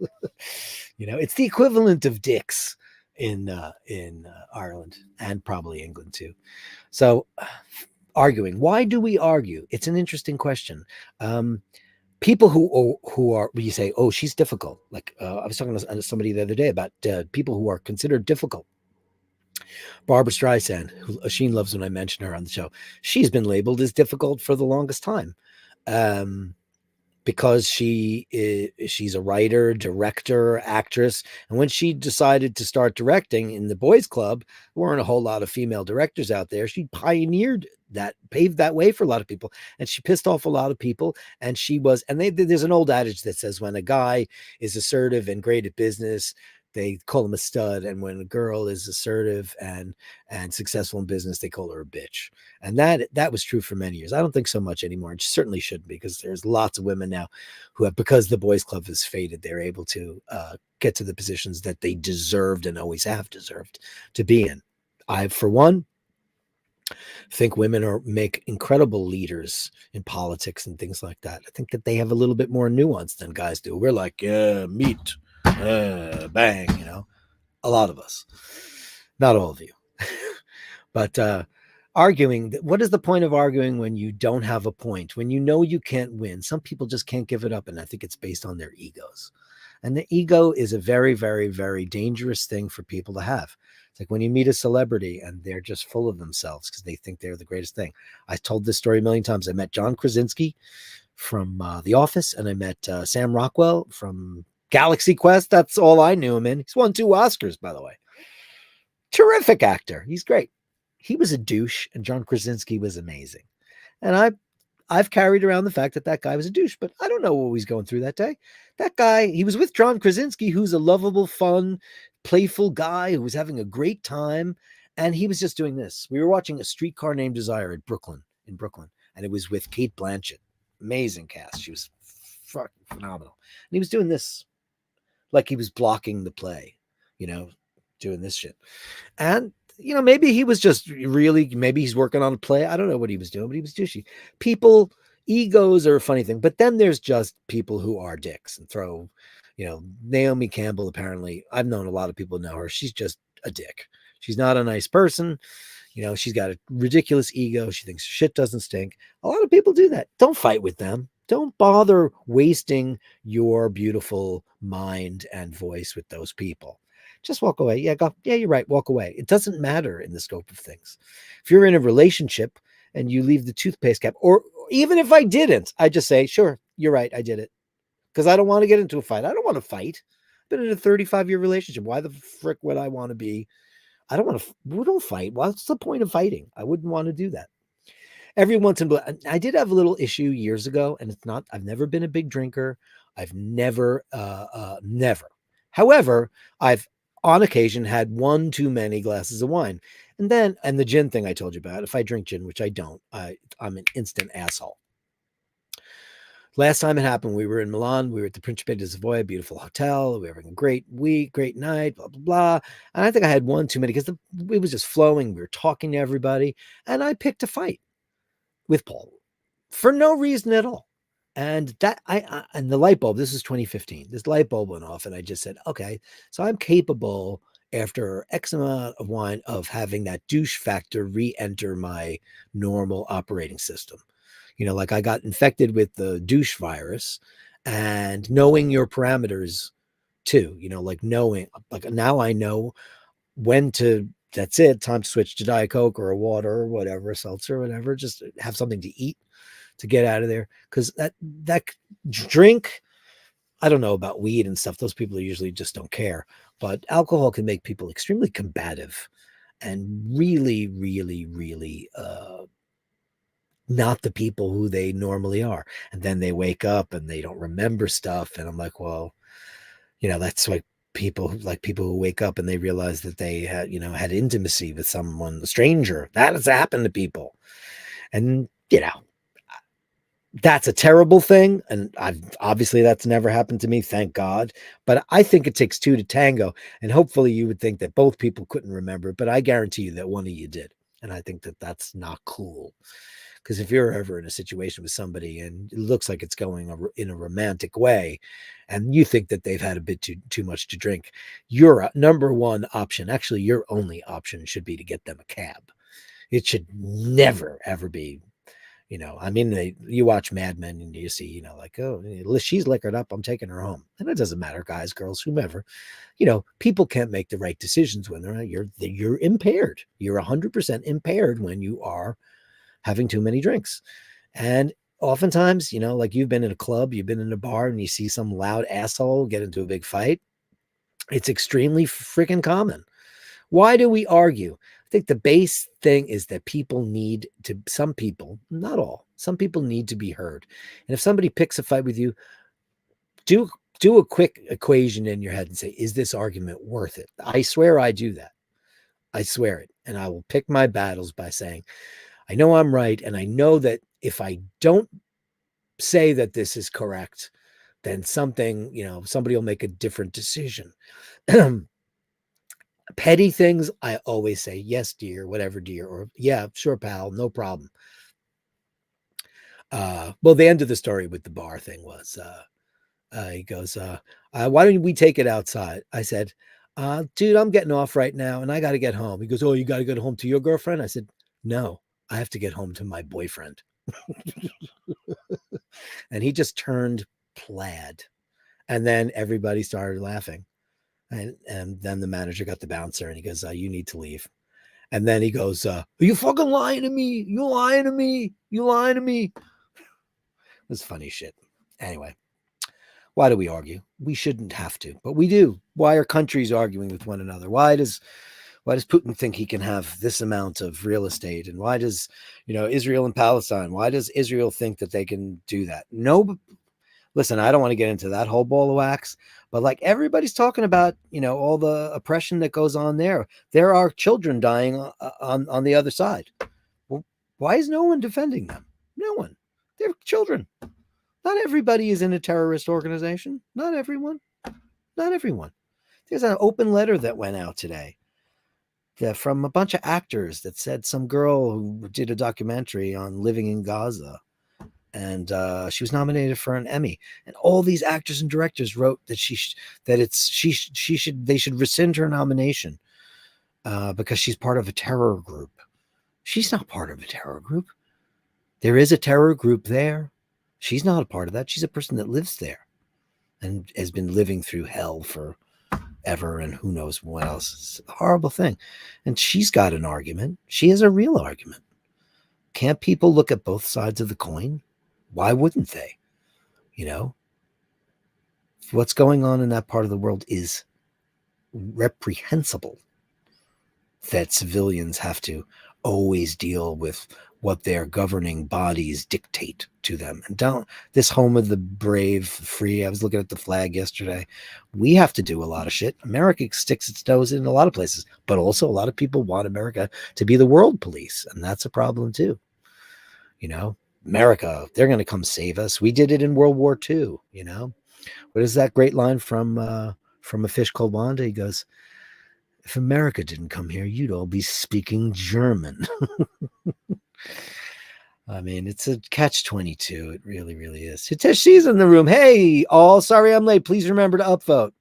It's the equivalent of dicks in Ireland and probably England too. So arguing, why do we argue? It's an interesting question. People who are, you say, oh, she's difficult. Like I was talking to somebody the other day about people who are considered difficult. Barbara Streisand, who Sheen loves when I mention her on the show. She's been labeled as difficult for the longest time. Because she's a writer, director, actress. And when she decided to start directing in the boys club, there weren't a whole lot of female directors out there. She pioneered that, paved that way for a lot of people. And she pissed off a lot of people. And there's an old adage that says when a guy is assertive and great at business, they call him a stud. And when a girl is assertive and successful in business, they call her a bitch. And that was true for many years. I don't think so much anymore. It certainly shouldn't, because there's lots of women now who have, because the boys club has faded, they're able to get to the positions that they deserved and always have deserved to be in. I, for one, think women make incredible leaders in politics and things like that. I think that they have a little bit more nuance than guys do. We're like, yeah, meat. Bang, a lot of us, not all of you. But arguing, what is the point of arguing when you don't have a point, when you can't win? Some people just can't give it up, and I think it's based on their egos. And the ego is a very, very, very dangerous thing for people to have. It's like when you meet a celebrity and they're just full of themselves because they think they're the greatest thing. I told this story a million times. I met John Krasinski from The Office, and I met Sam Rockwell from Galaxy Quest. That's all I knew him in. He's won 2 Oscars, by the way. Terrific actor. He's great. He was a douche, and John Krasinski was amazing. And I've carried around the fact that guy was a douche, but I don't know what he's going through that day. That guy, he was with John Krasinski, who's a lovable, fun, playful guy who was having a great time. And he was just doing this. We were watching A Streetcar Named Desire in Brooklyn, and it was with Cate Blanchett. Amazing cast. She was fucking phenomenal. And he was doing this like he was blocking the play, doing this shit. And, maybe he was just maybe he's working on a play. I don't know what he was doing, but he was douchey. People, egos are a funny thing. But then there's just people who are dicks and throw, Naomi Campbell, apparently, I've known a lot of people know her. She's just a dick. She's not a nice person. She's got a ridiculous ego. She thinks shit doesn't stink. A lot of people do that. Don't fight with them. Don't bother wasting your beautiful mind and voice with those people. Just walk away. Yeah, you're right. Walk away. It doesn't matter in the scope of things. If you're in a relationship and you leave the toothpaste cap, or even if I didn't, I just say, sure, you're right, I did it. Because I don't want to get into a fight. I don't want to fight. I've been in a 35-year relationship. Why the frick would I want to be? I don't want to, we don't fight. What's the point of fighting? I wouldn't want to do that. Every once in a while, I did have a little issue years ago, and it's not, I've never been a big drinker. I've never. However, I've on occasion had one too many glasses of wine. And the gin thing I told you about, if I drink gin, which I don't, I'm an instant asshole. Last time it happened, we were in Milan. We were at the Principe di Savoia, beautiful hotel. We were having a great week, great night, blah, blah, blah. And I think I had one too many because it was just flowing. We were talking to everybody. And I picked a fight with Paul for no reason at all. And and the light bulb, this is 2015, this light bulb went off, and I just said, okay, so I'm capable after X amount of wine of having that douche factor re-enter my normal operating system. Like I got infected with the douche virus, and knowing your parameters too, like knowing, like now I know when to, that's it, time to switch to Diet Coke or a water or whatever, a seltzer or whatever, just have something to eat to get out of there. Because that drink, I don't know about weed and stuff. Those people usually just don't care. But alcohol can make people extremely combative and really, really, really not the people who they normally are. And then they wake up and they don't remember stuff. And I'm like, well, that's like people who wake up and they realize that they had intimacy with someone, a stranger. That has happened to people. And, that's a terrible thing. And obviously that's never happened to me, thank God. But I think it takes two to tango. And hopefully you would think that both people couldn't remember, but I guarantee you that one of you did. And I think that that's not cool. Because if you're ever in a situation with somebody and it looks like it's going in a romantic way, and you think that they've had a bit too much to drink, your number one option, actually your only option, should be to get them a cab. It should never, ever be, you watch Mad Men and you see, like, oh, she's liquored up, I'm taking her home. And it doesn't matter, guys, girls, whomever. People can't make the right decisions when you're impaired. You're 100% impaired when you are having too many drinks. And oftentimes, like you've been in a club, you've been in a bar, and you see some loud asshole get into a big fight. It's extremely freaking common. Why do we argue? I think the base thing is that some people, not all, some people need to be heard. And if somebody picks a fight with you, do a quick equation in your head and say, is this argument worth it? I swear I do that. I swear it. And I will pick my battles by saying, I know I'm right. And I know that if I don't say that this is correct, then somebody will make a different decision. Petty things, I always say, yes, dear, whatever, dear, or yeah, sure, pal, no problem. Well, the end of the story with the bar thing was, he goes, why don't we take it outside? I said, dude, I'm getting off right now and I got to get home. He goes, oh, you got to get home to your girlfriend? I said, no, I have to get home to my boyfriend. And he just turned plaid. And then everybody started laughing. And then the manager got the bouncer and he goes, you need to leave. And then he goes, are you fucking lying to me? You lying to me? You lying to me? It was funny shit. Anyway, why do we argue? We shouldn't have to, but we do. Why are countries arguing with one another? Why does Putin think he can have this amount of real estate? And why does, Israel and Palestine, why does Israel think that they can do that? No, listen, I don't want to get into that whole ball of wax, but like everybody's talking about, all the oppression that goes on there. There are children dying on the other side. Well, why is no one defending them? No one. They're children. Not everybody is in a terrorist organization. Not everyone. Not everyone. There's an open letter that went out today from a bunch of actors that said some girl who did a documentary on living in Gaza, and she was nominated for an Emmy, and all these actors and directors wrote that they should rescind her nomination because she's part of a terror group. She's not part of a terror group. There is a terror group there. She's not a part of that. She's a person that lives there and has been living through hell for ever and who knows what else. It's a horrible thing. And she's got an argument. She has a real argument. Can't people look at both sides of the coin? Why wouldn't they? You know, what's going on in that part of the world is reprehensible, that civilians have to always deal with what their governing bodies dictate to them. And don't, this home of the brave, free, I was looking at the flag yesterday. We have to do a lot of shit. America sticks its nose in a lot of places, but also a lot of people want America to be the world police. And that's a problem too. You know, America, they're going to come save us. We did it in World War II. You know, what is that great line from A Fish Called Wanda? He goes, if America didn't come here, you'd all be speaking German. I mean, it's a catch-22. It really, really is. Hiteshi's in the room. Hey, all, sorry I'm late. Please remember to upvote.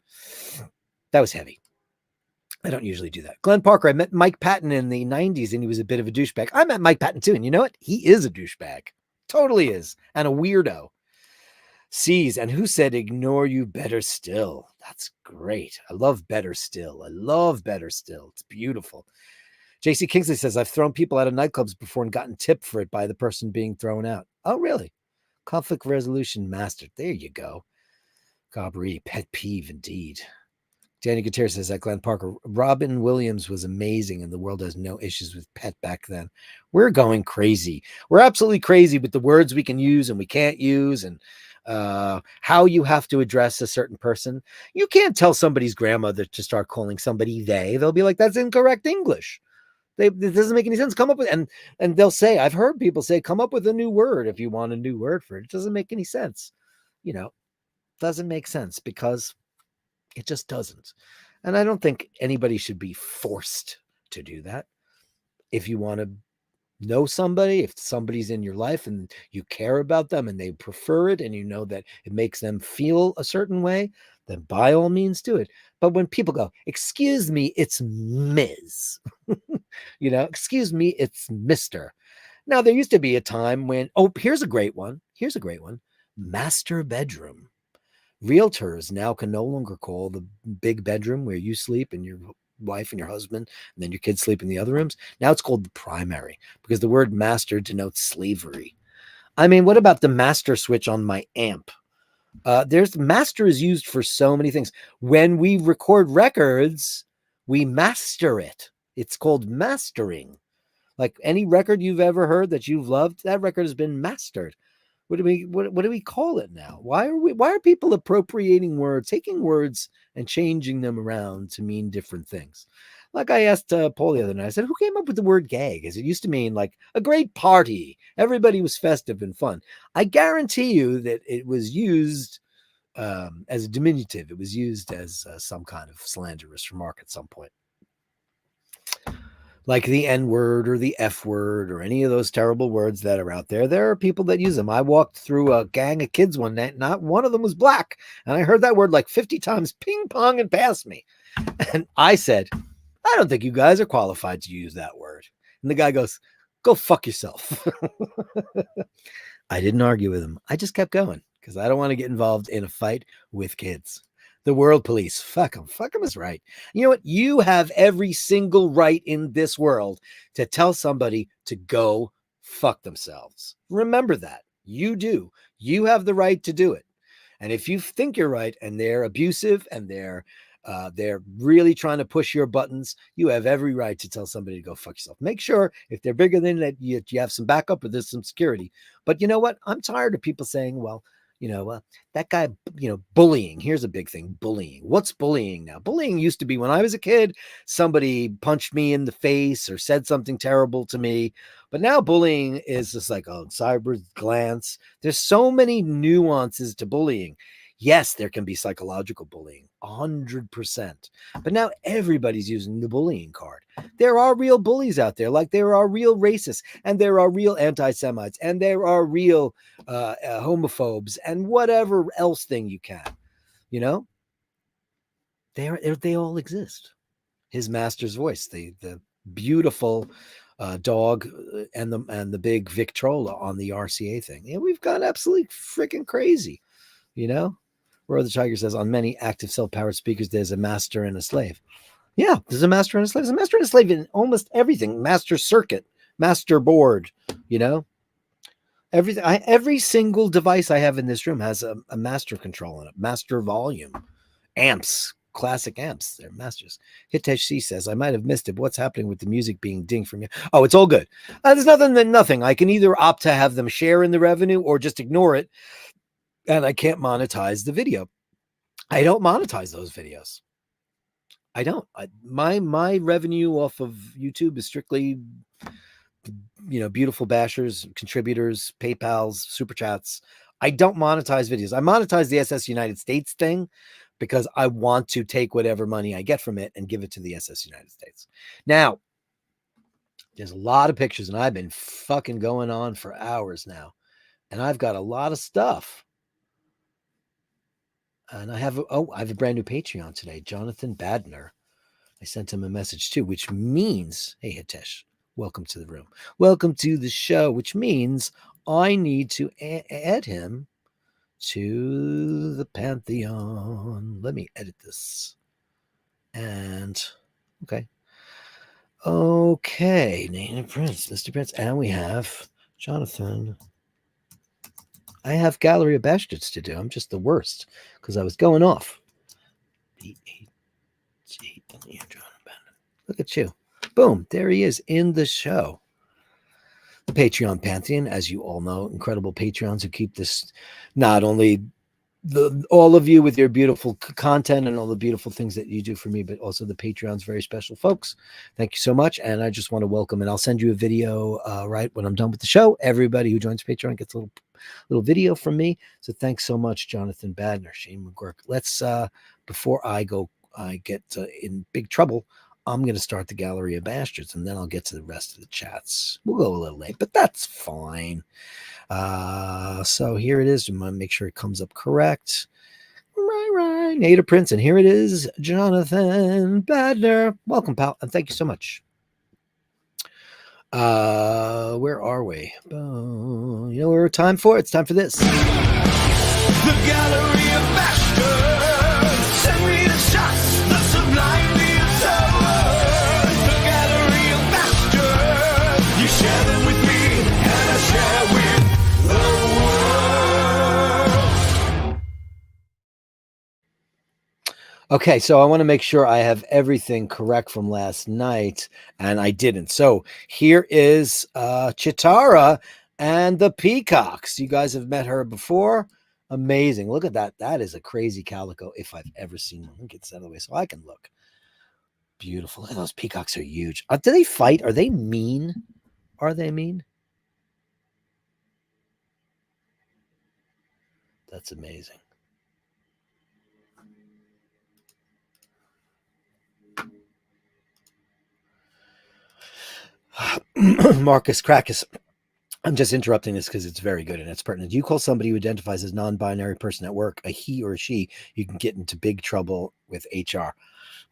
That was heavy. I don't usually do that. Glenn Parker, I met Mike Patton in the 90s, and he was a bit of a douchebag. I met Mike Patton, too, and you know what? He is a douchebag. Totally is. And a weirdo. C's, and who said ignore you better still? That's great. I love better still. I love better still. It's beautiful. JC Kingsley says, I've thrown people out of nightclubs before and gotten tipped for it by the person being thrown out. Oh, really? Conflict resolution mastered. There you go. Gabri, pet peeve indeed. Danny Gutierrez says that Glenn Parker, Robin Williams was amazing and the world has no issues with pet back then. We're going crazy. We're absolutely crazy with the words we can use and we can't use, and how you have to address a certain person. You can't tell somebody's grandmother to start calling somebody they. They'll be like, that's incorrect English. It doesn't make any sense. Come up with, and they'll say, I've heard people say, come up with a new word if you want a new word for it. It doesn't make any sense. You know, doesn't make sense because it just doesn't. And I don't think anybody should be forced to do that. If you want to know somebody, if somebody's in your life and you care about them and they prefer it and you know that it makes them feel a certain way, then by all means do it. But when people go, excuse me, it's Ms. You know, excuse me, it's Mr. Now, there used to be a time when, oh, here's a great one. Here's a great one. Master bedroom. Realtors now can no longer call the big bedroom where you sleep and your wife and your husband, and then your kids sleep in the other rooms. Now it's called the primary because the word master denotes slavery. I mean, what about the master switch on my amp? There's master is used for so many things. When we record records, we master it. It's called mastering. Like any record you've ever heard that you've loved, that record has been mastered. What do we call it now? Why are people appropriating words, taking words and changing them around to mean different things? Like I asked Paul the other night, I said, who came up with the word gay? Because it used to mean like a great party. Everybody was festive and fun. I guarantee you that it was used as a diminutive. It was used as some kind of slanderous remark at some point. Like the N word or the F word or any of those terrible words that are out there. There are people that use them. I walked through a gang of kids one night. Not one of them was black. And I heard that word like 50 times, ping pong and past me. And I said, I don't think you guys are qualified to use that word. And the guy goes, go fuck yourself. I didn't argue with him. I just kept going because I don't want to get involved in a fight with kids. The world police, fuck them. Fuck them is right. You know what? You have every single right in this world to tell somebody to go fuck themselves. Remember that. You do. You have the right to do it. And if you think you're right and they're abusive and they're really trying to push your buttons, you have every right to tell somebody to go fuck yourself. Make sure if they're bigger than that, you have some backup or there's some security. But you know what? I'm tired of people saying, well, that guy, bullying. Here's a big thing. Bullying. What's bullying now? Bullying used to be when I was a kid, somebody punched me in the face or said something terrible to me. But now bullying is just like a cyber glance. There's so many nuances to bullying. Yes, there can be psychological bullying, 100%. But now everybody's using the bullying card. There are real bullies out there, like there are real racists, and there are real anti-Semites, and there are real homophobes, and whatever else thing you can. They all exist. His master's voice, the beautiful dog, and the big Victrola on the RCA thing. Yeah, we've gone absolutely freaking crazy. Where the Tiger says on many active self-powered speakers, there's a master and a slave. Yeah, there's a master and a slave. There's a master and a slave in almost everything. Master circuit master board, you know. Every single device I have in this room has a master control in it, master volume, amps, classic amps. They're masters. Hitesh C says, I might have missed it. What's happening with the music being dinged from you? Oh, it's all good. There's nothing. I can either opt to have them share in the revenue or just ignore it, and I can't monetize the video. I don't monetize those videos. I don't. My revenue off of YouTube is strictly, beautiful bashers, contributors, PayPal's, super chats. I don't monetize videos. I monetize the SS United States thing because I want to take whatever money I get from it and give it to the SS United States. Now, there's a lot of pictures, and I've been fucking going on for hours now, and I've got a lot of stuff. And I have a brand new Patreon today, Jonathan Badner. I sent him a message too, which means, hey, Hitesh, welcome to the room. Welcome to the show, which means I need to add him to the Pantheon. Let me edit this. And, okay. Okay, Native Prince, Mr. Prince. And we have Jonathan. I have Gallery of Bastards to do. I'm just the worst because I was going off. Look at you. Boom. There he is in the show. The Patreon Pantheon, as you all know, incredible Patreons who keep this, not only all of you with your beautiful content and all the beautiful things that you do for me, but also the Patreon's very special folks. Thank you so much. And I just want to welcome, and I'll send you a video right when I'm done with the show. Everybody who joins Patreon gets a little video from me. So thanks so much, Jonathan Badner, Shane McGurk. Let's, before I get in big trouble, I'm going to start the Gallery of Bastards, and then I'll get to the rest of the chats. We'll go a little late, but that's fine. So here it is. I'm going to make sure it comes up correct. Right. Native Prince, and here it is, Jonathan Badner. Welcome, pal, and thank you so much. Where are we? You know what we're time for? It's time for this. The Gallery of Bastards. Send me the shots, the sublime. Share them with me, and I share with the world. Okay, so I want to make sure I have everything correct from last night, and I didn't. So here is Chitara and the Peacocks. You guys have met her before. Amazing. Look at that. That is a crazy calico if I've ever seen one. Get this out of the way so I can look. Beautiful. Look, those peacocks are huge. Do they fight? Are they mean? Are they mean? That's amazing. Marcus Crackus. I'm just interrupting this because it's very good and it's pertinent. You call somebody who identifies as non-binary person at work a he or a she, you can get into big trouble with HR.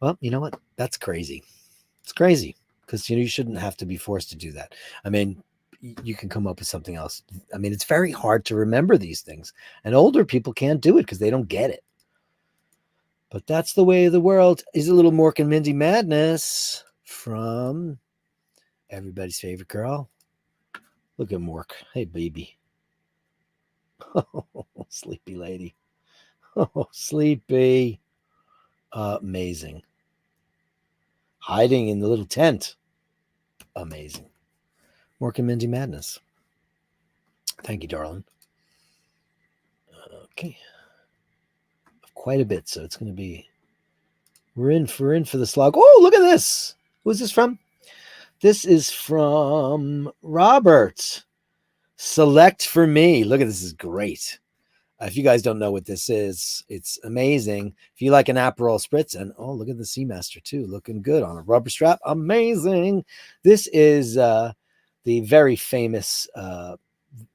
Well, you know what? That's crazy. It's crazy because, you shouldn't have to be forced to do that. I mean, you can come up with something else. I mean, it's very hard to remember these things, and older people can't do it because they don't get it. But that's the way of the world. Is a little Mork and Mindy madness from everybody's favorite girl. Look at Mork. Hey, baby. Oh, sleepy lady. Oh, sleepy. Amazing. Hiding in the little tent. Amazing. Mork and Mindy madness. Thank you, darling. Okay. Quite a bit, so it's going to be... We're in for the slog. Oh, look at this. Who's this from? This is from Robert. Select for me. Look at this. Is great. If you guys don't know what this is, it's amazing. If you like an Aperol Spritz, and oh, look at the Seamaster too, looking good on a rubber strap. Amazing. This is the very famous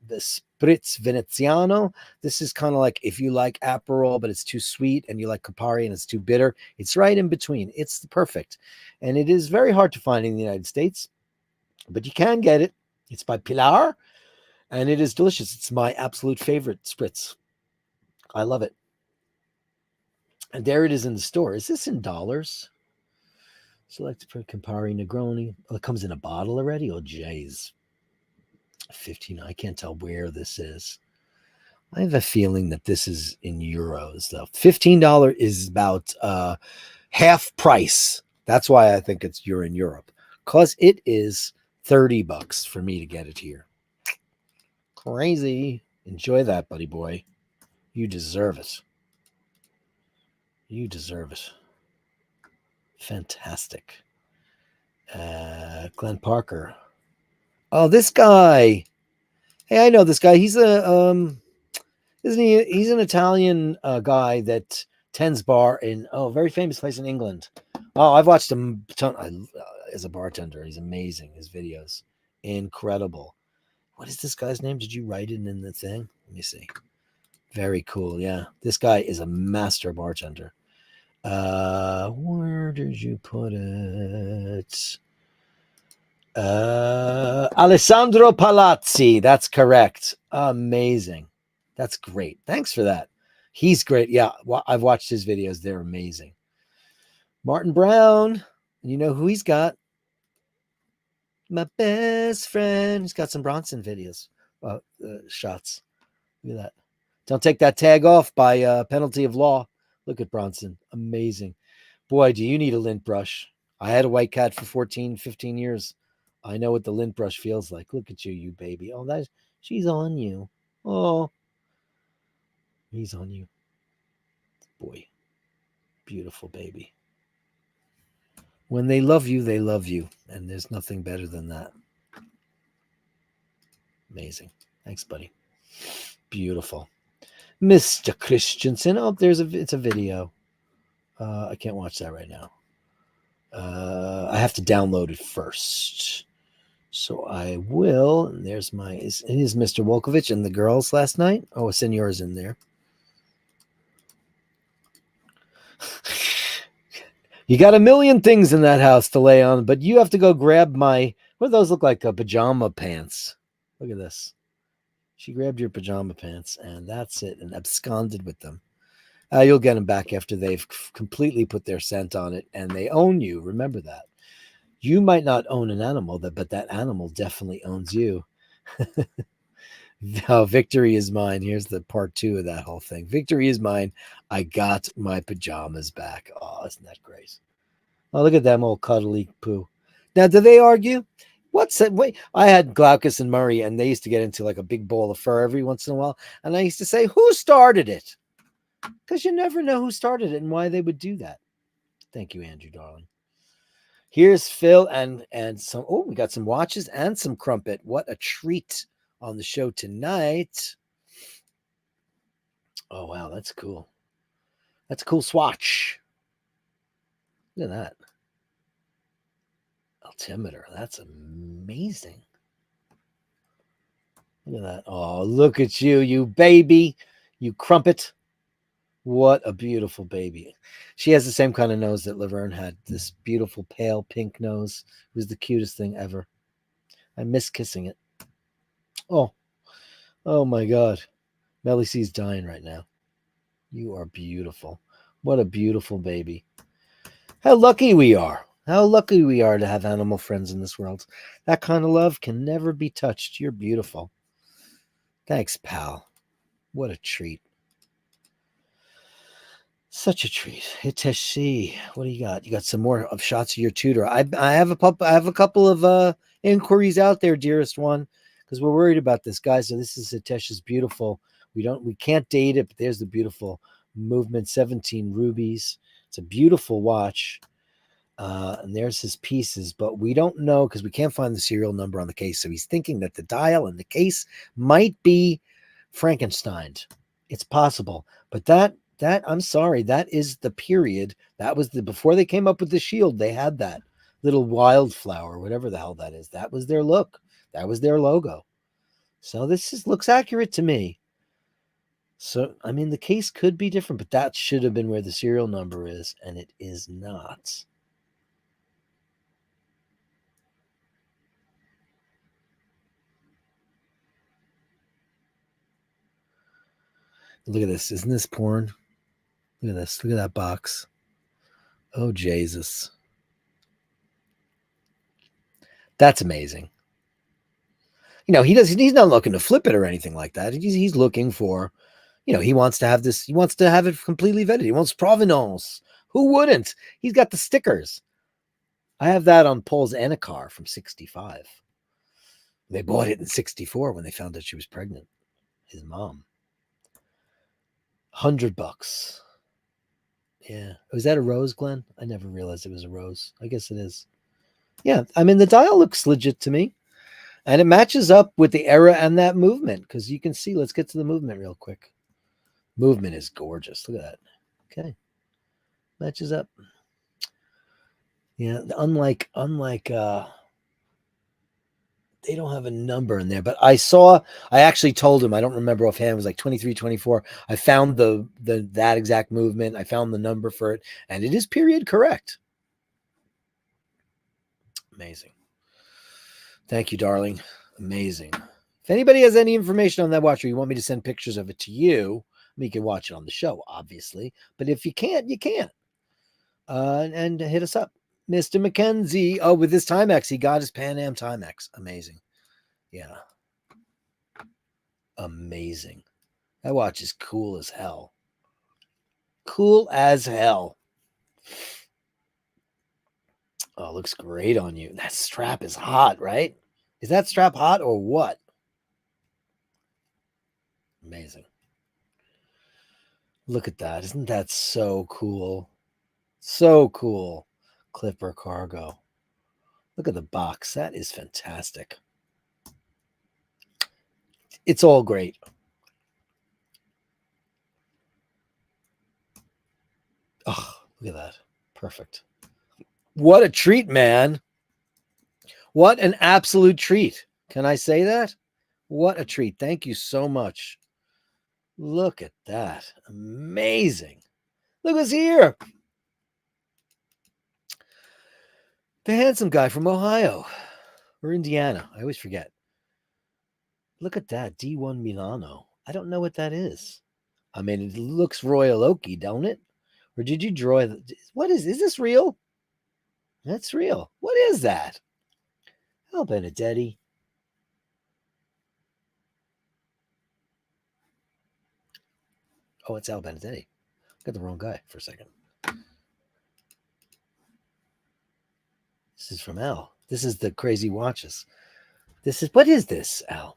the Spritz Veneziano. This is kind of like if you like Aperol, but it's too sweet, and you like Campari and it's too bitter. It's right in between. It's the perfect. And it is very hard to find in the United States, but you can get it. It's by Pilar, and it is delicious. It's my absolute favorite Spritz. I love it. And there it is in the store. Is this in dollars? Select for Campari Negroni. Oh, it comes in a bottle already? Oh, jeez. 15. I can't tell where this is. I have a feeling that this is in euros, though. $15 is about half price. That's why I think you're in Europe. Because it is $30 for me to get it here. Crazy. Enjoy that, buddy boy. You deserve it. You deserve it. Fantastic. Glenn Parker. Oh, this guy. Hey, I know this guy. He's isn't he? He's an Italian guy that tends bar in a very famous place in England. Oh, I've watched him as a bartender. He's amazing. His videos, incredible. What is this guy's name? Did you write it in the thing? Let me see. Very cool. Yeah, this guy is a master bartender. Where did you put it? Alessandro Palazzi. That's correct. Amazing. That's great. Thanks for that. He's great. Yeah, I've watched his videos. They're amazing. Martin Brown. You know who he's got? My best friend. He's got some Bronson videos, shots. Look at that. Don't take that tag off by penalty of law. Look at Bronson. Amazing. Boy, do you need a lint brush. I had a white cat for 14, 15 years. I know what the lint brush feels like. Look at you, you baby. Oh, she's on you. Oh, he's on you. Boy, beautiful baby. When they love you, they love you. And there's nothing better than that. Amazing. Thanks, buddy. Beautiful. Mr. Christensen. Oh, it's a video. I can't watch that right now. I have to download it first. So I will. And there's here's Mr. Wolkovich and the girls last night. Oh, Senor's in there. You got a million things in that house to lay on, but you have to go grab what do those look like? Pajama pants. Look at this. She grabbed your pajama pants, and that's it, and absconded with them. You'll get them back after they've completely put their scent on it, and they own you. Remember that. You might not own an animal, but that animal definitely owns you. No, victory is mine. Here's the part 2 of that whole thing. Victory is mine. I got my pajamas back. Oh, isn't that great? Oh, look at them old cuddly poo. Now, do they argue? What's that? Wait, I had Glaucus and Murray, and they used to get into like a big ball of fur every once in a while. And I used to say, who started it? Because you never know who started it and why they would do that. Thank you, Andrew, darling. Here's Phil and some. Oh, we got some watches and some crumpet. What a treat on the show tonight. Oh, wow, that's cool. That's a cool swatch. Look at that. Altimeter. That's amazing. Look at that. Oh, look at you, you baby. You crumpet. What a beautiful baby. She has the same kind of nose that Laverne had. This beautiful pale pink nose. It was the cutest thing ever. I miss kissing it. Oh my God. Melly C's dying right now. You are beautiful. What a beautiful baby. How lucky we are. How lucky we are to have animal friends in this world. That kind of love can never be touched. You're beautiful. Thanks, pal. What a treat. Such a treat. Hiteshi, what do you got? You got some more of shots of your tutor. I have a couple of inquiries out there, dearest one, because we're worried about this guy. So this is Hiteshi's beautiful. We can't date it, but there's the beautiful movement 17 rubies. It's a beautiful watch. And there's his pieces, but we don't know because we can't find the serial number on the case. So he's thinking that the dial and the case might be Frankensteined. It's possible, but that I'm sorry, that is the period. That was before they came up with the shield. They had that little wildflower, whatever the hell that is. That was their look. That was their logo. So this looks accurate to me. So, I mean, the case could be different, but that should have been where the serial number is, and it is not. Look at this. Isn't this porn? Look at this. Look at that box. Oh, Jesus. That's amazing. You know, he's not looking to flip it or anything like that. He's looking for, you know, he wants to have this, he wants to have it completely vetted. He wants provenance. Who wouldn't? He's got the stickers. I have that on Paul's Anacar from 65. They bought it in 64 when they found out she was pregnant. His mom. $100. Yeah. Was that a rose, Glenn? I never realized it was a rose. I guess it is. Yeah. I mean, the dial looks legit to me. And it matches up with the era and that movement. Because you can see, let's get to the movement real quick. Movement is gorgeous. Look at that. Okay. Matches up. Yeah. Unlike they don't have a number in there, but I actually told him, I don't remember offhand, it was like 23, 24. I found that exact movement. I found the number for it, and it is period correct. Amazing. Thank you, darling. Amazing. If anybody has any information on that watch, or you want me to send pictures of it to you, you can watch it on the show, obviously. But if you can't, you can't. And hit us up. Mr. McKenzie. Oh, with this Timex, he got his Pan Am Timex. Amazing. Yeah. Amazing. That watch is cool as hell. Cool as hell. Oh, looks great on you. That strap is hot, right? Is that strap hot or what? Amazing. Look at that. Isn't that so cool? So cool. Clipper cargo. Look at the box. That is fantastic. It's all great. Oh, look at that. Perfect. What a treat, man. What an absolute treat. Can I say that? What a treat. Thank you so much. Look at that. Amazing. Look who's here. The handsome guy from Ohio or Indiana. I always forget. Look at that. D1 Milano. I don't know what that is. I mean, it looks Royal Oaky, don't it? Or did you draw? What is this real? That's real. What is that? Oh, Benedetti. Oh, it's Al Benedetti. Got the wrong guy for a second. This is from Al. This is the crazy watches. What is this, Al?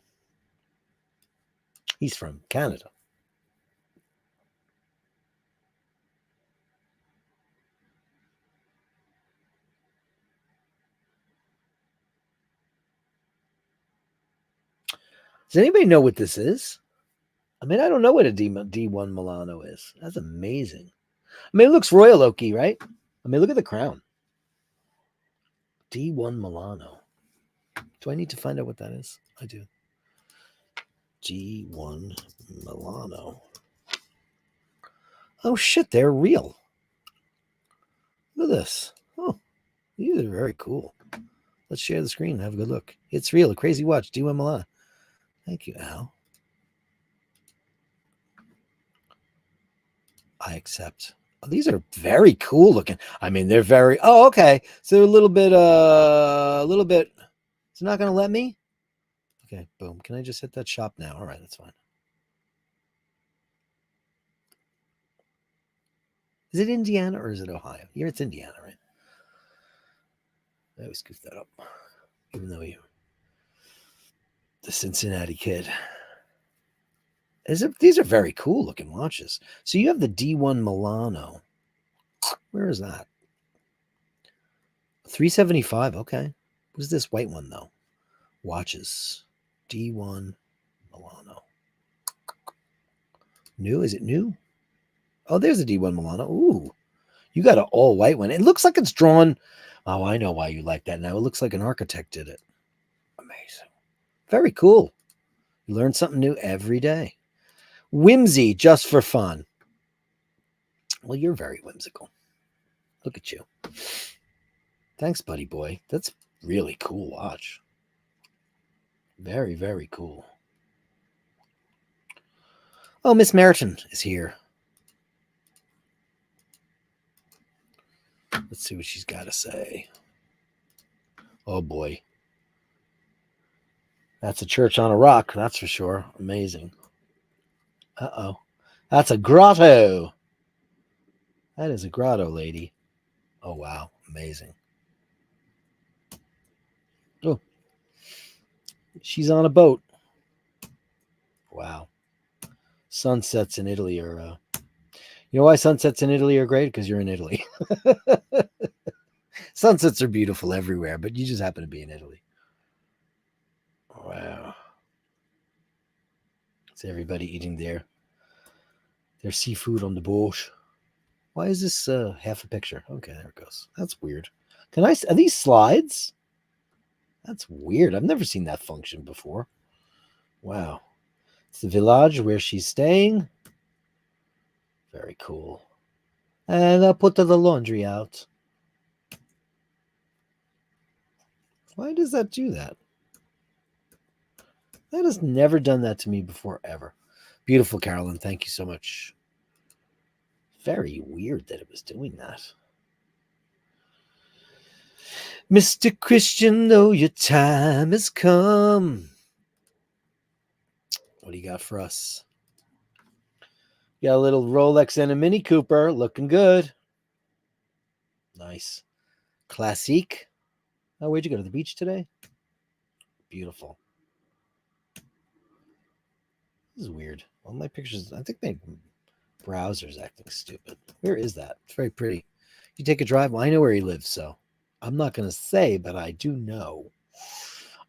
He's from Canada. Does anybody know what this is? I mean, I don't know what a D1 Milano is. That's amazing. I mean, it looks Royal Oaky, right? I mean, look at the crown. D1 Milano. Do I need to find out what that is? I do. D1 Milano. Oh, shit, they're real. Look at this. Oh, these are very cool. Let's share the screen and have a good look. It's real. A crazy watch. D1 Milano. Thank you, Al. I accept. Oh, these are very cool looking. I mean, they're very. Oh, okay. So a little bit. It's not going to let me. Okay, boom. Can I just hit that shop now? All right, that's fine. Is it Indiana or is it Ohio? Here it's Indiana, right? I always goof that up, even though the Cincinnati kid. These are very cool looking watches. So you have the D1 Milano. Where is that? 375. Okay. What's this white one though? Watches. D1 Milano. New? Is it new? Oh, there's a D1 Milano. Ooh. You got an all white one. It looks like it's drawn. Oh, I know why you like that now. It looks like an architect did it. Amazing. Very cool. You learn something new every day. Whimsy just for fun. Well, you're very whimsical. Look at you. Thanks, buddy boy. That's really cool watch. Very, very cool. Oh, Miss Meriton is here. Let's see what she's got to say. Oh, boy. That's a church on a rock, that's for sure. Amazing. Uh-oh. That's a grotto. That is a grotto, lady. Oh, wow. Amazing. Oh, she's on a boat. Wow. Sunsets in Italy are... you know why sunsets in Italy are great? Because you're in Italy. Sunsets are beautiful everywhere, but you just happen to be in Italy. Wow. It's everybody eating their seafood on the boat. Why is this half a picture? Okay, there it goes. That's weird. Are these slides? That's weird. I've never seen that function before. Wow. It's the village where she's staying. Very cool. And I'll put the laundry out. Why does that do that? That has never done that to me before, ever. Beautiful, Carolyn. Thank you so much. Very weird that it was doing that. Mr. Christian, though your time has come. What do you got for us? You got a little Rolex and a Mini Cooper. Looking good. Nice. Classique. Oh, where'd you go? To the beach today? Beautiful. This is weird. All my pictures, I think my browser's acting stupid. Where is that? It's very pretty. You take a drive? Well, I know where he lives, so I'm not going to say, but I do know.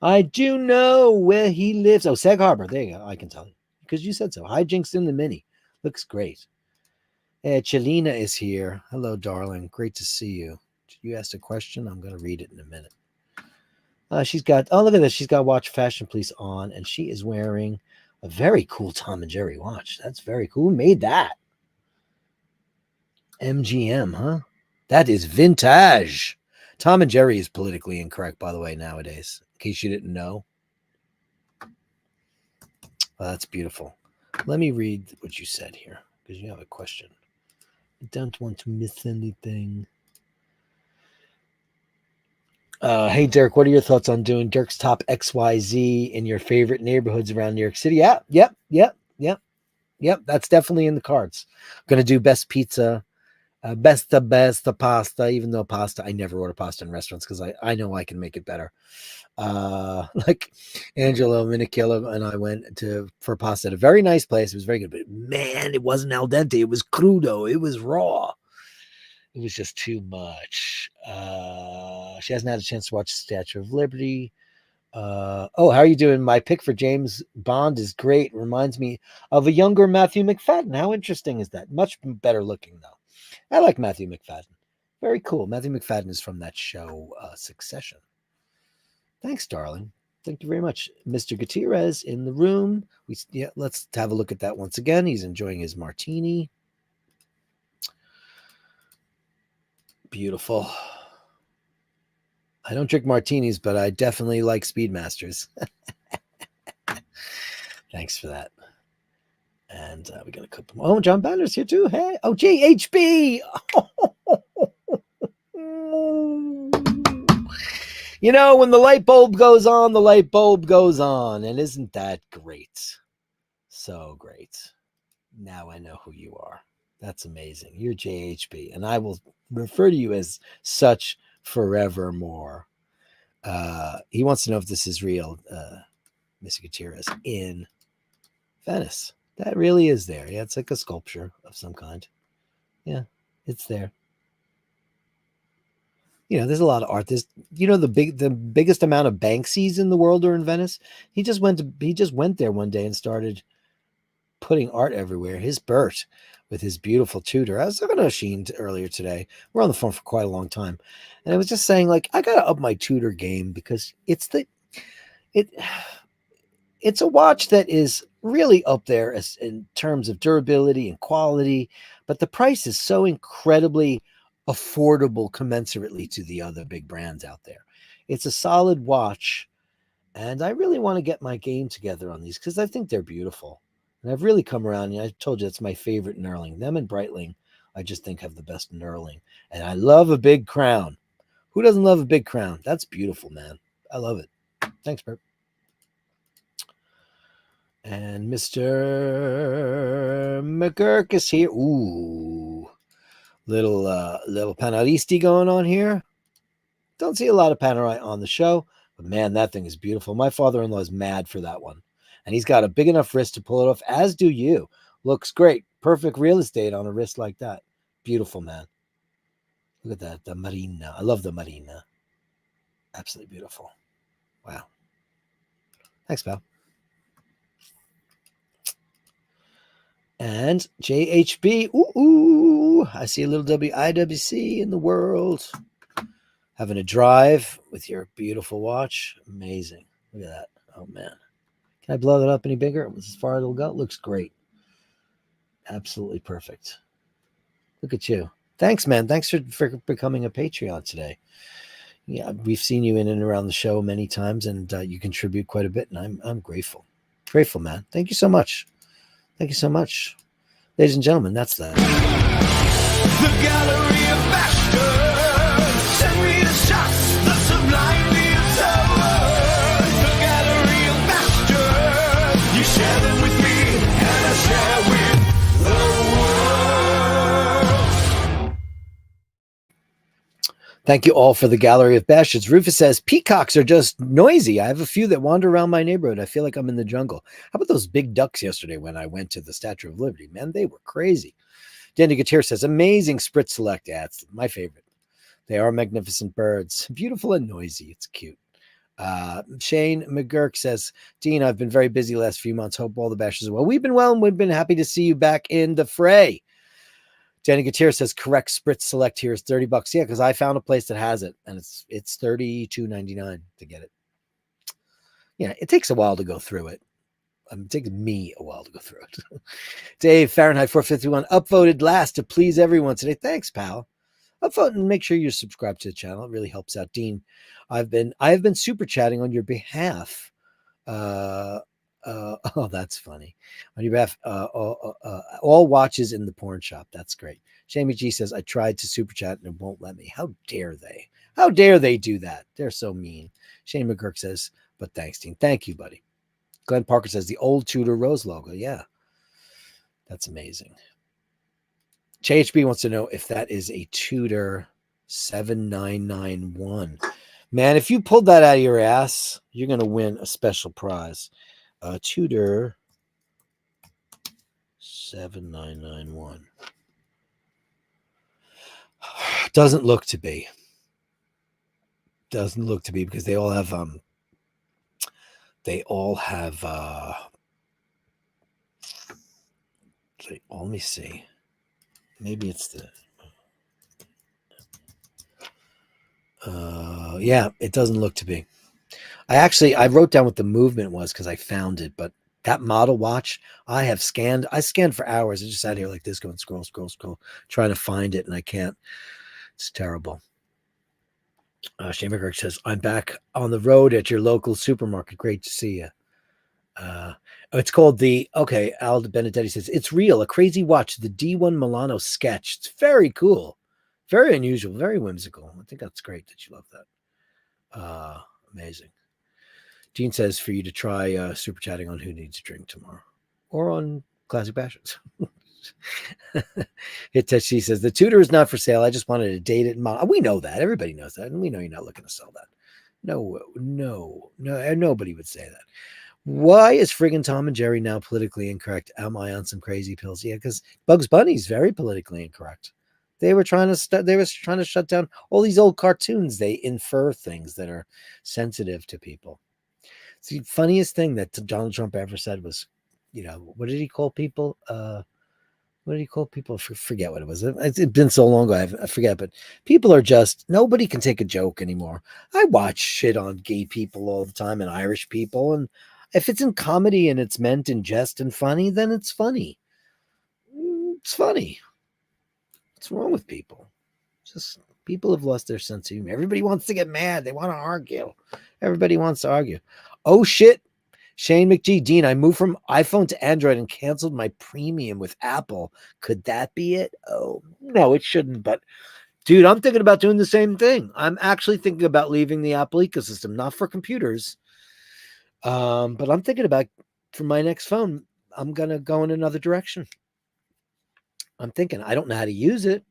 I do know where he lives. Oh, Sag Harbor. There you go. I can tell you. Because you said so. Hijinks in the Mini. Looks great. Chelina is here. Hello, darling. Great to see you. You asked a question. I'm going to read it in a minute. She's got, oh, look at this. She's got Watch Fashion Police on, and she is wearing a very cool Tom and Jerry watch. That's very cool. Who made that? MGM, huh? That is vintage. Tom and Jerry is politically incorrect, by the way, nowadays, in case you didn't know. Well, that's beautiful. Let me read what you said here, because you have a question. I don't want to miss anything. Hey, Dirk, what are your thoughts on doing Dirk's Top XYZ in your favorite neighborhoods around New York City? Yep. That's definitely in the cards. I'm going to do best pizza, best pasta, even though pasta, I never order pasta in restaurants because I know I can make it better. Like Angelo Minichello and I went for pasta at a very nice place. It was very good, but man, it wasn't al dente. It was crudo. It was raw. It was just too much. She hasn't had a chance to watch Statue of Liberty. Oh, how are you doing? My pick for James Bond is great. Reminds me of a younger Matthew McFadden. How interesting is that? Much better looking, though. I like Matthew McFadden. Very cool. Matthew McFadden is from that show, Succession. Thanks, darling. Thank you very much. Mr. Gutierrez in the room. Let's have a look at that once again. He's enjoying his martini. Beautiful. I don't drink martinis, but I definitely like Speedmasters. Thanks for that. And we're going to cook them. Oh, John Banner's here too. Hey. Oh, GHB. You know, when the light bulb goes on, the light bulb goes on. And isn't that great? So great. Now I know who you are. That's amazing. You're JHB. And I will refer to you as such forevermore. He wants to know if this is real, Mr. Gutierrez, in Venice. That really is there. Yeah, it's like a sculpture of some kind. Yeah, it's there. You know, there's a lot of art. There's, you know, the biggest amount of Banksies in the world are in Venice. He just went there one day and started putting art everywhere. His Bert with his beautiful tutor. I was talking to Sheen earlier today. We're on the phone for quite a long time. And I was just saying, like, I got to up my tutor game because it's a watch that is really up there in terms of durability and quality, but the price is so incredibly affordable commensurately to the other big brands out there. It's a solid watch, and I really want to get my game together on these because I think they're beautiful. And I've really come around, and I told you it's my favorite knurling. Them and Breitling, I just think have the best knurling. And I love a big crown. Who doesn't love a big crown? That's beautiful, man. I love it. Thanks, Bert. And Mr. McGurk is here. Ooh, little Panaristi going on here. Don't see a lot of Panerai on the show, but man, that thing is beautiful. My father-in-law is mad for that one, and he's got a big enough wrist to pull it off, as do you. Looks great. Perfect real estate on a wrist like that. Beautiful, man. Look at that, the Marina. I love the Marina. Absolutely beautiful. Wow. Thanks, pal. And JHB. Ooh, I see a little WIWC in the world. Having a drive with your beautiful watch. Amazing. Look at that. Oh, man. Can I blow that up any bigger? As far as it'll go? It looks great. Absolutely perfect. Look at you. Thanks, man. Thanks for becoming a Patreon today. Yeah, we've seen you in and around the show many times, and you contribute quite a bit, and I'm grateful. Grateful, man. Thank you so much. Thank you so much. Ladies and gentlemen, that's that. The Gallery of Bashtards. Send me the shots, the sublime, the absurd. The Gallery of Bashtards. You share them with me, and I share with the world. Thank you all for the Gallery of Bastards. Rufus says, peacocks are just noisy. I have a few that wander around my neighborhood. I feel like I'm in the jungle. How about those big ducks yesterday when I went to the Statue of Liberty? Man, they were crazy. Danny Gutierrez says, amazing Spritz Select ads. My favorite. They are magnificent birds. Beautiful and noisy. It's cute. Shane McGurk says, Dean, I've been very busy the last few months. Hope all the bashers are well. We've been well, and we've been happy to see you back in the fray. Danny Gutierrez says, correct Spritz Select here is $30. Yeah, because I found a place that has it, and it's $32.99 to get it. Yeah, it takes a while to go through it. It takes me a while to go through it. Dave Fahrenheit 451 upvoted last to please everyone today. Thanks, pal. Upvote and make sure you're subscribed to the channel. It really helps out. Dean, I have been super chatting on your behalf. Oh, that's funny. On your behalf, all watches in the porn shop. That's great. Shamie G says, I tried to super chat and it won't let me. How dare they? How dare they do that? They're so mean. Shane McGurk says, but thanks, Dean. Thank you, buddy. Glenn Parker says, the old Tudor Rose logo. Yeah. That's amazing. JHB wants to know if that is a Tudor 7991. Man, if you pulled that out of your ass, you're going to win a special prize. Tudor 7991. Doesn't look to be. Doesn't look to be because they all have let me see. Maybe it's the yeah, it doesn't look to be. I wrote down what the movement was because I found it, but that model watch I scanned for hours. I just sat here like this going scroll, trying to find it, and I can't. It's terrible. Shane McGurk says, I'm back on the road at your local supermarket. Great to see you. It's called Al Benedetti says, it's real, a crazy watch, the D1 Milano sketch. It's very cool. Very unusual, very whimsical. I think that's great that you love that. Amazing. Dean says for you to try super chatting on Who Needs a Drink tomorrow or on Classic Bashes. Hitachi says the Tudor is not for sale. I just wanted to date it. We know that. Everybody knows that. And we know you're not looking to sell that. No, nobody would say that. Why is friggin' Tom and Jerry now politically incorrect? Am I on some crazy pills? Yeah, because Bugs Bunny's very politically incorrect. They were trying to shut down all these old cartoons. They infer things that are sensitive to people. It's the funniest thing that Donald Trump ever said was, what did he call people? What did he call people? Forget what it was. It's been so long ago, I forget. But people are just, nobody can take a joke anymore. I watch shit on gay people all the time and Irish people. And if it's in comedy and it's meant in jest and funny, then it's funny. It's funny. What's wrong with people? Just people have lost their sense of humor. Everybody wants to get mad. They want to argue. Everybody wants to argue. Oh, shit. Shane McGee, Dean, I moved from iPhone to Android and canceled my premium with Apple. Could that be it? Oh, no, it shouldn't. But, dude, I'm thinking about doing the same thing. I'm actually thinking about leaving the Apple ecosystem, not for computers. But I'm thinking about for my next phone, I'm going to go in another direction. I'm thinking, I don't know how to use it,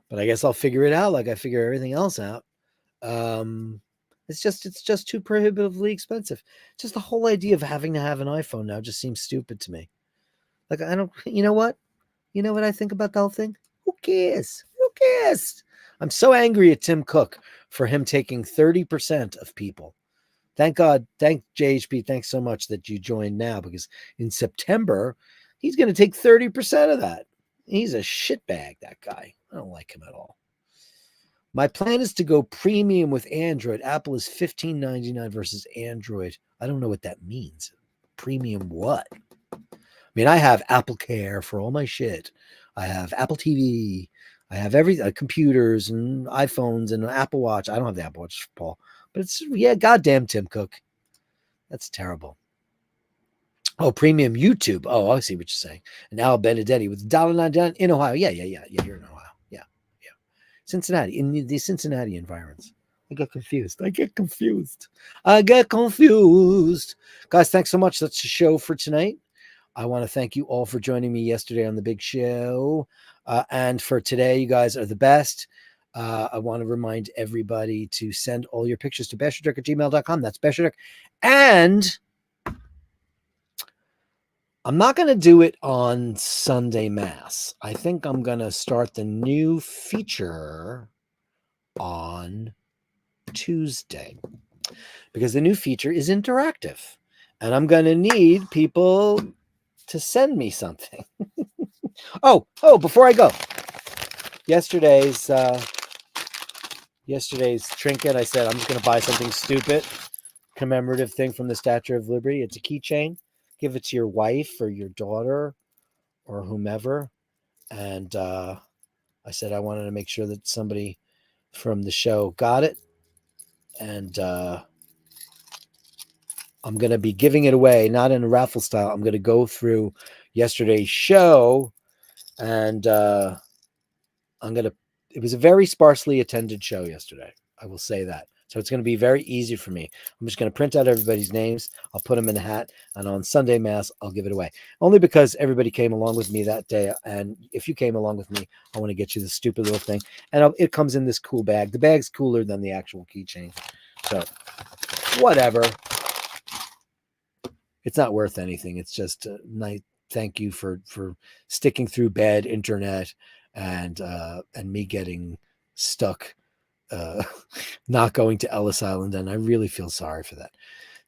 but I guess I'll figure it out like I figure everything else out. It's just too prohibitively expensive. Just the whole idea of having to have an iPhone now just seems stupid to me. Like, I don't, you know what? You know what I think about the whole thing? Who cares? Who cares? I'm so angry at Tim Cook for him taking 30% of people. Thank God. Thank JHP. Thanks so much that you joined now, because in September, he's going to take 30% of that. He's a shitbag, that guy. I don't like him at all. My plan is to go premium with Android. Apple is $15.99 versus Android. I don't know what that means. Premium what? I mean, I have Apple Care for all my shit. I have Apple TV. I have computers and iPhones and an Apple Watch. I don't have the Apple Watch, Paul. But it's, yeah, goddamn Tim Cook. That's terrible. Oh, premium YouTube. Oh, I see what you're saying. And Al Benedetti with $1.99 in Ohio. Yeah. You're in Ohio. Yeah. Cincinnati, in the Cincinnati environs. I get confused. Guys, thanks so much. That's the show for tonight. I want to thank you all for joining me yesterday on the big show. And for today, you guys are the best. I want to remind everybody to send all your pictures to basherdirk@gmail.com. That's Basherdirk. And I'm not going to do it on Sunday Mass. I think I'm going to start the new feature on Tuesday, because the new feature is interactive. And I'm going to need people to send me something. Oh, before I go, yesterday's trinket, I said I'm just going to buy something stupid, commemorative thing from the Statue of Liberty. It's a keychain. Give it to your wife or your daughter or whomever. And I said I wanted to make sure that somebody from the show got it. And I'm going to be giving it away, not in a raffle style. I'm going to go through yesterday's show, and it was a very sparsely attended show yesterday. I will say that. So it's going to be very easy for me. I'm just going to print out everybody's names. I'll put them in a hat, and on Sunday Mass, I'll give it away. Only because everybody came along with me that day. And if you came along with me, I want to get you this stupid little thing. And it comes in this cool bag. The bag's cooler than the actual keychain. So whatever. It's not worth anything. It's just a nice thank you for sticking through bad internet and me getting stuck, not going to Ellis Island. And I really feel sorry for that.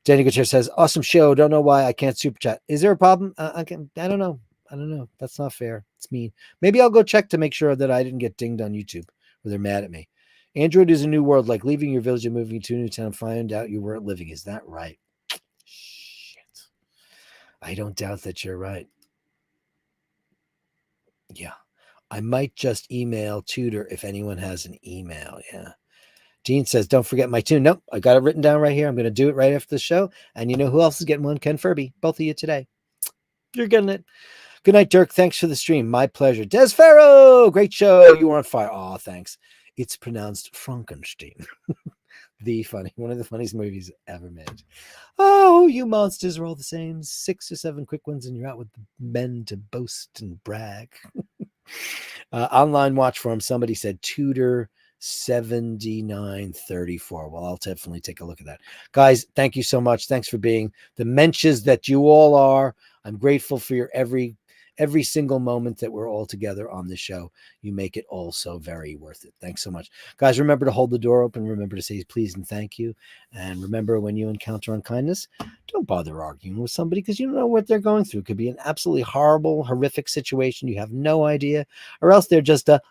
Danny Gutierrez says, awesome show. Don't know why I can't super chat. Is there a problem? I don't know. That's not fair. It's mean. Maybe I'll go check to make sure that I didn't get dinged on YouTube or they're mad at me. Android is a new world, like leaving your village and moving to a new town. Find out you weren't living. Is that right? I don't doubt that you're right. Yeah. I might just email Tudor if anyone has an email. Yeah. Dean says, don't forget my tune. Nope. I got it written down right here. I'm going to do it right after the show. And you know who else is getting one? Ken Furby. Both of you today. You're getting it. Good night, Dirk. Thanks for the stream. My pleasure. Des Farrow. Great show. You were on fire. Oh, thanks. It's pronounced Frankenstein. One of the funniest movies ever made. Oh, you monsters are all the same. 6 or 7 quick ones and you're out with the men to boast and brag. Online watch forum, somebody said Tudor 7934. Well, I'll definitely take a look at that. Guys, thank you so much. Thanks for being the mensches that you all are. I'm grateful for your every single moment that we're all together on this show. You make it all so very worth it. Thanks so much. Guys, remember to hold the door open. Remember to say please and thank you. And remember, when you encounter unkindness, don't bother arguing with somebody because you don't know what they're going through. It could be an absolutely horrible, horrific situation. You have no idea. Or else they're just a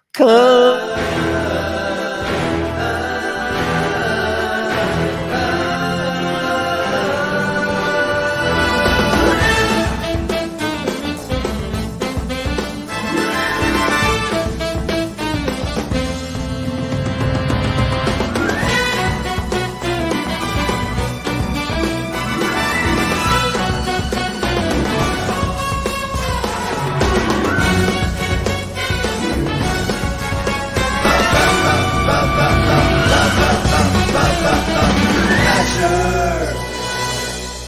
Basher.